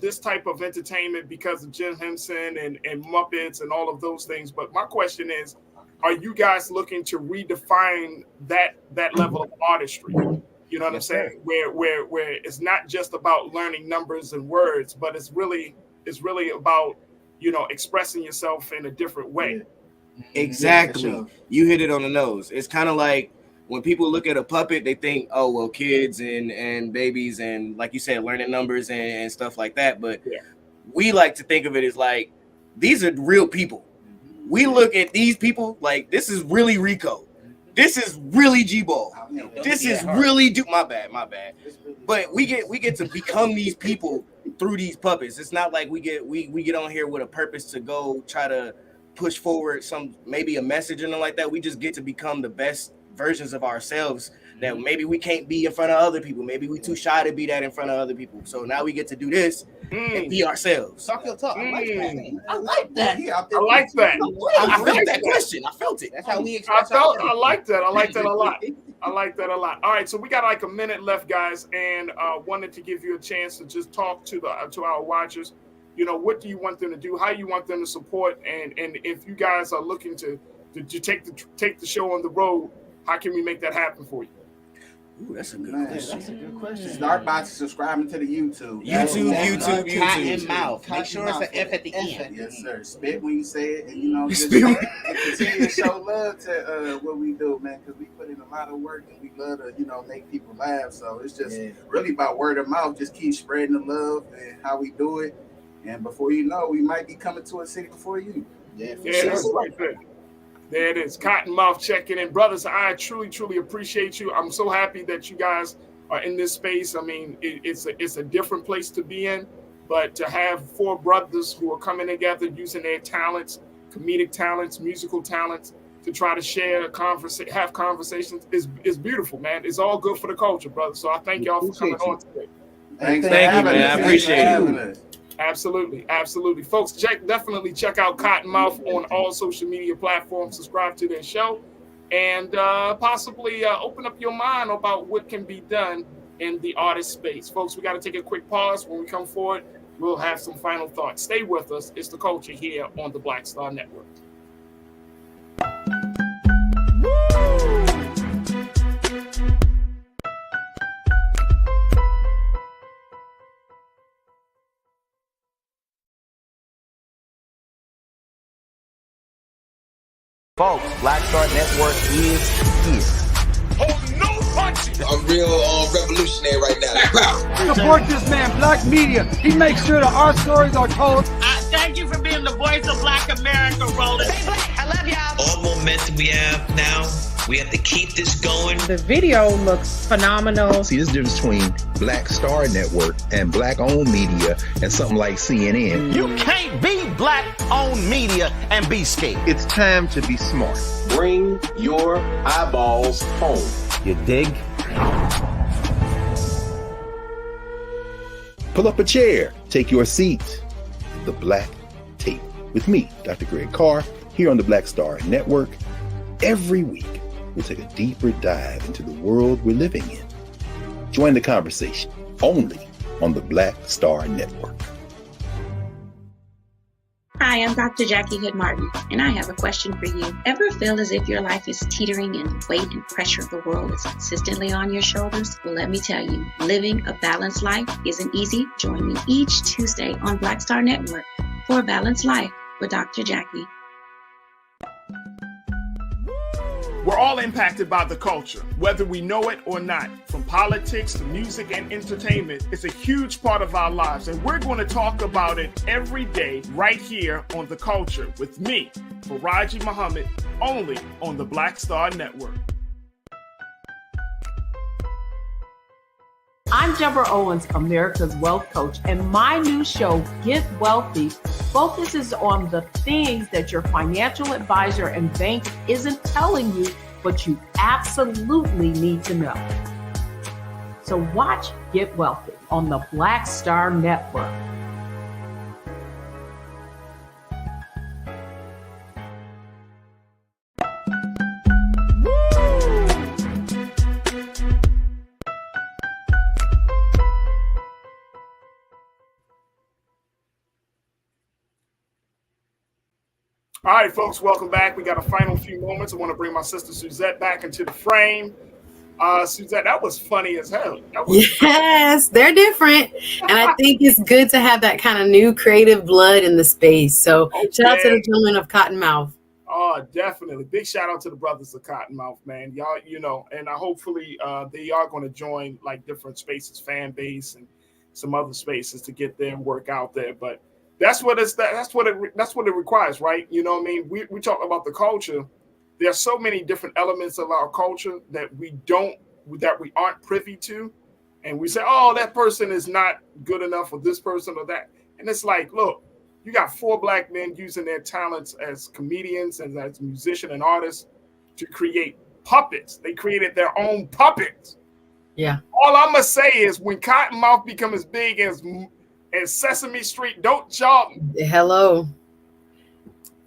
this type of entertainment because of Jim Henson and Muppets and all of those things. But my question is, are you guys looking to redefine that level of artistry? You know what I'm saying? Where it's not just about learning numbers and words, but it's really about expressing yourself in a different way. Exactly. Yeah, sure. You hit it on the nose. It's kind of like when people look at a puppet, they think, oh, well, kids and babies and, like you said, learning numbers and stuff like that. But we like to think of it as like, these are real people. We look at these people like, this is really Rico. This is really G-Ball. This is really my bad. But we get to become these people through these puppets. It's not like we get on here with a purpose to go try to push forward maybe a message and like that. We just get to become the best versions of ourselves that maybe we can't be in front of other people. Maybe we too shy to be that in front of other people. So now we get to do this and be ourselves. Talk your talk. I like that. I like that. I felt that question. I felt it. That's how we express. I like that. I like that a lot. I like that a lot. All right, so we got like a minute left, guys, and wanted to give you a chance to just talk to our watchers. What do you want them to do? How you want them to support? And if you guys are looking to take the show on the road, how can we make that happen for you? Ooh, that's a good question. That's a good question. Start by subscribing to the YouTube. YouTube. Cat and mouth. Make sure it's an F at the end. Yes, sir. Spit when you say it, and just continue to show love to what we do, man. Because we put in a lot of work, and we love to make people laugh. So it's just really about word of mouth. Just keep spreading the love and how we do it. And before you know, we might be coming to a city before you. Yeah, that's right there. There it is. Cottonmouth checking in. Brothers, I truly, truly appreciate you. I'm so happy that you guys are in this space. I mean, it's a different place to be in, but to have four brothers who are coming together using their talents, comedic talents, musical talents, to try to share, have conversations is beautiful, man. It's all good for the culture, brother. So I thank y'all for coming on today. Thank you, man. I appreciate it. Absolutely. Folks, definitely check out Cottonmouth on all social media platforms. Subscribe to their show and possibly open up your mind about what can be done in the artist space. Folks, we got to take a quick pause. When we come forward, we'll have some final thoughts. Stay with us. It's The Culture here on the Black Star Network. Folks, Black Star Network is here. Oh, no punches. I'm real revolutionary right now. Support this man, Black Media. He makes sure that our stories are told. Thank you for being the voice of Black America, Roland. I love y'all. All momentum we have now, we have to keep this going. The video looks phenomenal. See, this difference between Black Star Network and Black-owned media and something like CNN. You can't be Black-owned media and be scared. It's time to be smart. Bring your eyeballs home. You dig? Pull up a chair. Take your seat. The Black Tape with me, Dr. Greg Carr, here on the Black Star Network. Every week, we'll take a deeper dive into the world we're living in. Join the conversation only on the Black Star Network. Hi, I'm Dr. Jackie Hood Martin, and I have a question for you. Ever feel as if your life is teetering and the weight and pressure of the world is consistently on your shoulders? Well, let me tell you, living a balanced life isn't easy. Join me each Tuesday on Black Star Network for A Balanced Life with Dr. Jackie. We're all impacted by the culture, whether we know it or not. From politics to music and entertainment, it's a huge part of our lives, and we're going to talk about it every day right here on The Culture with me, Farajii Muhammad, only on the Black Star Network. I'm Deborah Owens, America's Wealth Coach, and my new show, Get Wealthy, focuses on the things that your financial advisor and bank isn't telling you, but you absolutely need to know. So watch Get Wealthy on the Black Star Network. All right, folks, welcome back. We got a final few moments. I want to bring my sister Suzette back into the frame. Suzette, that was funny as hell. Yes, they're different. And I think it's good to have that kind of new creative blood in the space. So shout out to the gentleman of Cottonmouth. Oh, definitely. Big shout out to the brothers of Cottonmouth, man. Y'all, and hopefully they are going to join like different spaces, fan base and some other spaces to get their work out there. But that's what it requires, right? You know what I mean? We talk about the culture. There are so many different elements of our culture that we aren't privy to. And we say, oh, that person is not good enough for this person or that. And it's like, look, you got 4 black men using their talents as comedians and as musicians and artists to create puppets. They created their own puppets. Yeah. All I'm going to say is when Cottonmouth become as big as Sesame Street, don't jump. Hello.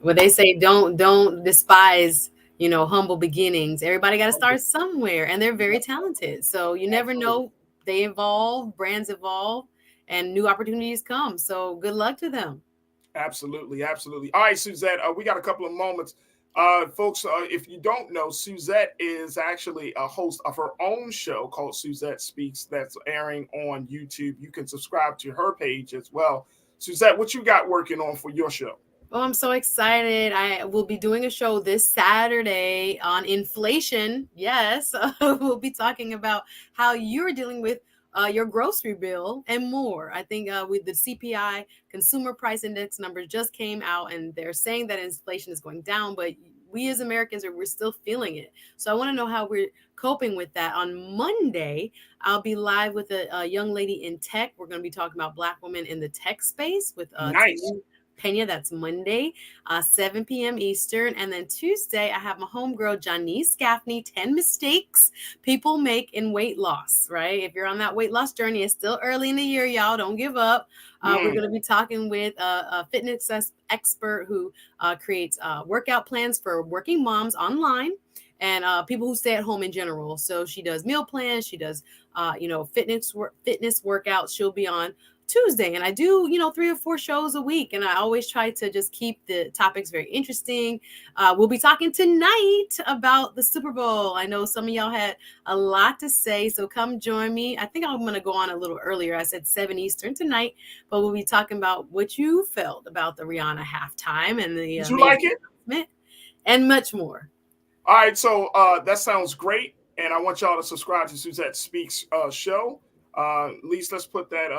Well, they say don't despise, humble beginnings. Everybody got to start somewhere, and they're very talented. So you never know. They evolve, brands evolve, and new opportunities come. So good luck to them. Absolutely, absolutely. All right, Suzette, we got a couple of moments. Folks, if you don't know, Suzette is actually a host of her own show called Suzette Speaks that's airing on YouTube. You can subscribe to her page as well. Suzette, what you got working on for your show? Oh, I'm so excited. I will be doing a show this Saturday on inflation. Yes, we'll be talking about how you're dealing with your grocery bill and more. I think with the CPI, Consumer Price Index numbers just came out, and they're saying that inflation is going down, but we as Americans we're still feeling it. So I want to know how we're coping with that. On Monday, I'll be live with a young lady in tech. We're going to be talking about Black women in the tech space with nice. Pena. That's Monday, 7 p.m. Eastern. And then Tuesday, I have my homegirl, Janice Gaffney, 10 mistakes people make in weight loss, right? If you're on that weight loss journey, it's still early in the year, y'all. Don't give up. We're going to be talking with a fitness expert who creates workout plans for working moms online and people who stay at home in general. So she does meal plans. She does, fitness workouts. She'll be on Tuesday, and I do 3 or 4 shows a week, and I always try to just keep the topics very interesting. We'll be talking tonight about the Super Bowl. I know some of y'all had a lot to say, so come join me. I think I'm going to go on a little earlier. I said 7 Eastern tonight, but we'll be talking about what you felt about the Rihanna halftime and the did you like it and much more. All right, so that sounds great, and I want y'all to subscribe to Suzette Speaks show. At least let's put that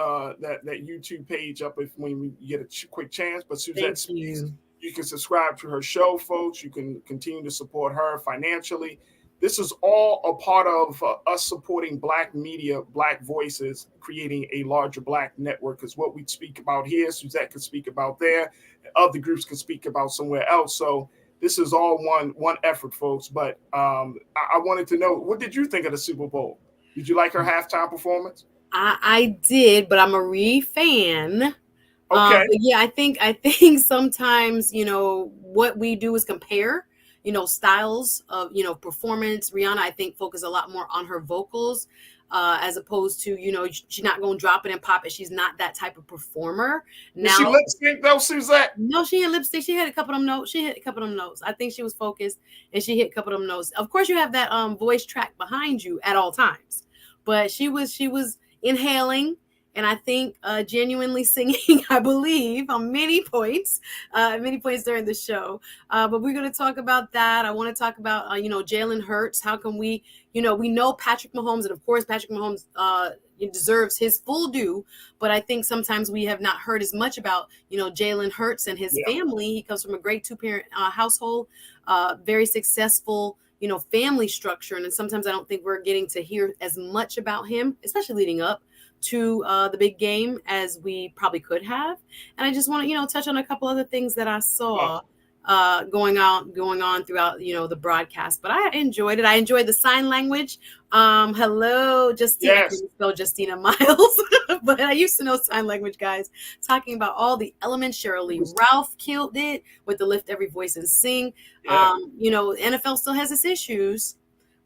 YouTube page up when we get a quick chance. But Suzette Speaks, you can subscribe to her show, folks. You can continue to support her financially. This is all a part of us supporting Black media, Black voices, creating a larger Black network. Because what we speak about here, Suzette can speak about there, and other groups can speak about somewhere else. So this is all one effort, folks. But I wanted to know, what did you think of the Super Bowl? Did you like her halftime performance? I did, but I'm a fan. Okay. But yeah, I think sometimes, what we do is compare, styles of, performance. Rihanna, I think, focus a lot more on her vocals as opposed to, she's not going to drop it and pop it. She's not that type of performer. Did she lip sync though, Suzette? No, she had lip sync. She had a couple of them notes. I think she was focused and she hit a couple of them notes. Of course, you have that voice track behind you at all times, but she was inhaling and I think genuinely singing, I believe, on many points during the show. But we're going to talk about that. I want to talk about, Jalen Hurts. How can we, we know Patrick Mahomes, and of course, Patrick Mahomes deserves his full due. But I think sometimes we have not heard as much about, Jalen Hurts and his family. He comes from a great 2-parent household, very successful, family structure. And sometimes I don't think we're getting to hear as much about him, especially leading up to the big game as we probably could have. And I just want to, touch on a couple other things that I saw going on throughout, the broadcast. But I enjoyed it. I enjoyed the sign language. Hello, Justina. Yes. I couldn't spell Justina Miles, but I used to know sign language, guys. Talking about all the elements. Shirley Ralph killed it with the Lift Every Voice and Sing. Yeah. NFL still has its issues.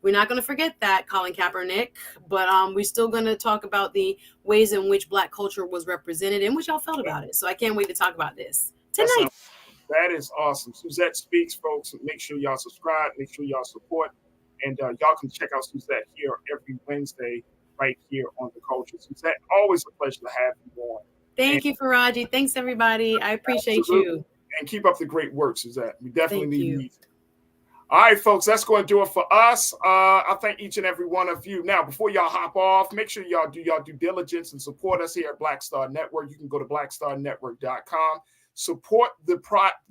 We're not going to forget that, Colin Kaepernick, but we're still going to talk about the ways in which Black culture was represented and what y'all felt about it. So I can't wait to talk about this tonight. That is awesome. Suzette Speaks, folks. Make sure y'all subscribe. Make sure y'all support. And y'all can check out Suzette here every Wednesday right here on The Culture. Suzette, always a pleasure to have you on. Thank you, Farajii. Thanks, everybody. I appreciate you. And keep up the great work, Suzette. We definitely need you. All right, folks, that's going to do it for us. I thank each and every one of you. Now, before y'all hop off, make sure y'all do y'all due diligence and support us here at Black Star Network. You can go to blackstarnetwork.com. Support the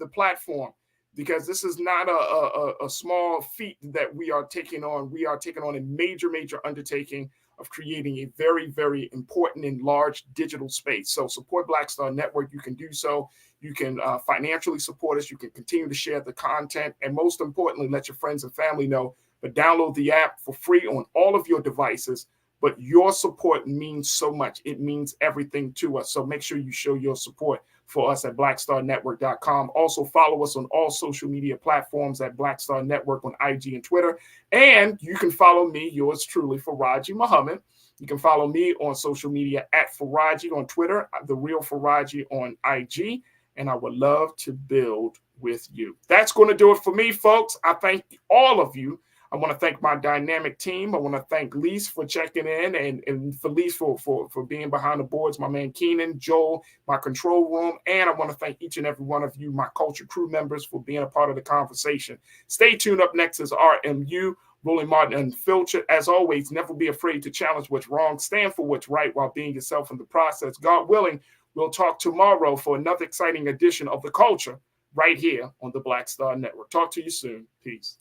platform, because this is not a small feat that we are taking on. We are taking on a major undertaking of creating a very, very important and large digital space. So support Black Star Network. You can do so. You can financially support us. You can continue to share the content. And most importantly, let your friends and family know. But download the app for free on all of your devices. But your support means so much. It means everything to us. So make sure you show your support for us at blackstarnetwork.com. Also follow us on all social media platforms at Black Star Network on IG and Twitter. And you can follow me, yours truly, Farajii Muhammad. You can follow me on social media at Farajii on Twitter, The Real Farajii on IG. And I would love to build with you. That's going to do it for me, folks. I thank all of you. I want to thank my dynamic team. I want to thank Lise for checking in, and for Lise for being behind the boards, my man Keenan, Joel, my control room. And I want to thank each and every one of you, my culture crew members, for being a part of the conversation. Stay tuned. Up next is RMU, Rolling Martin Unfiltered. As always, never be afraid to challenge what's wrong. Stand for what's right while being yourself in the process. God willing, we'll talk tomorrow for another exciting edition of The Culture right here on the Black Star Network. Talk to you soon. Peace.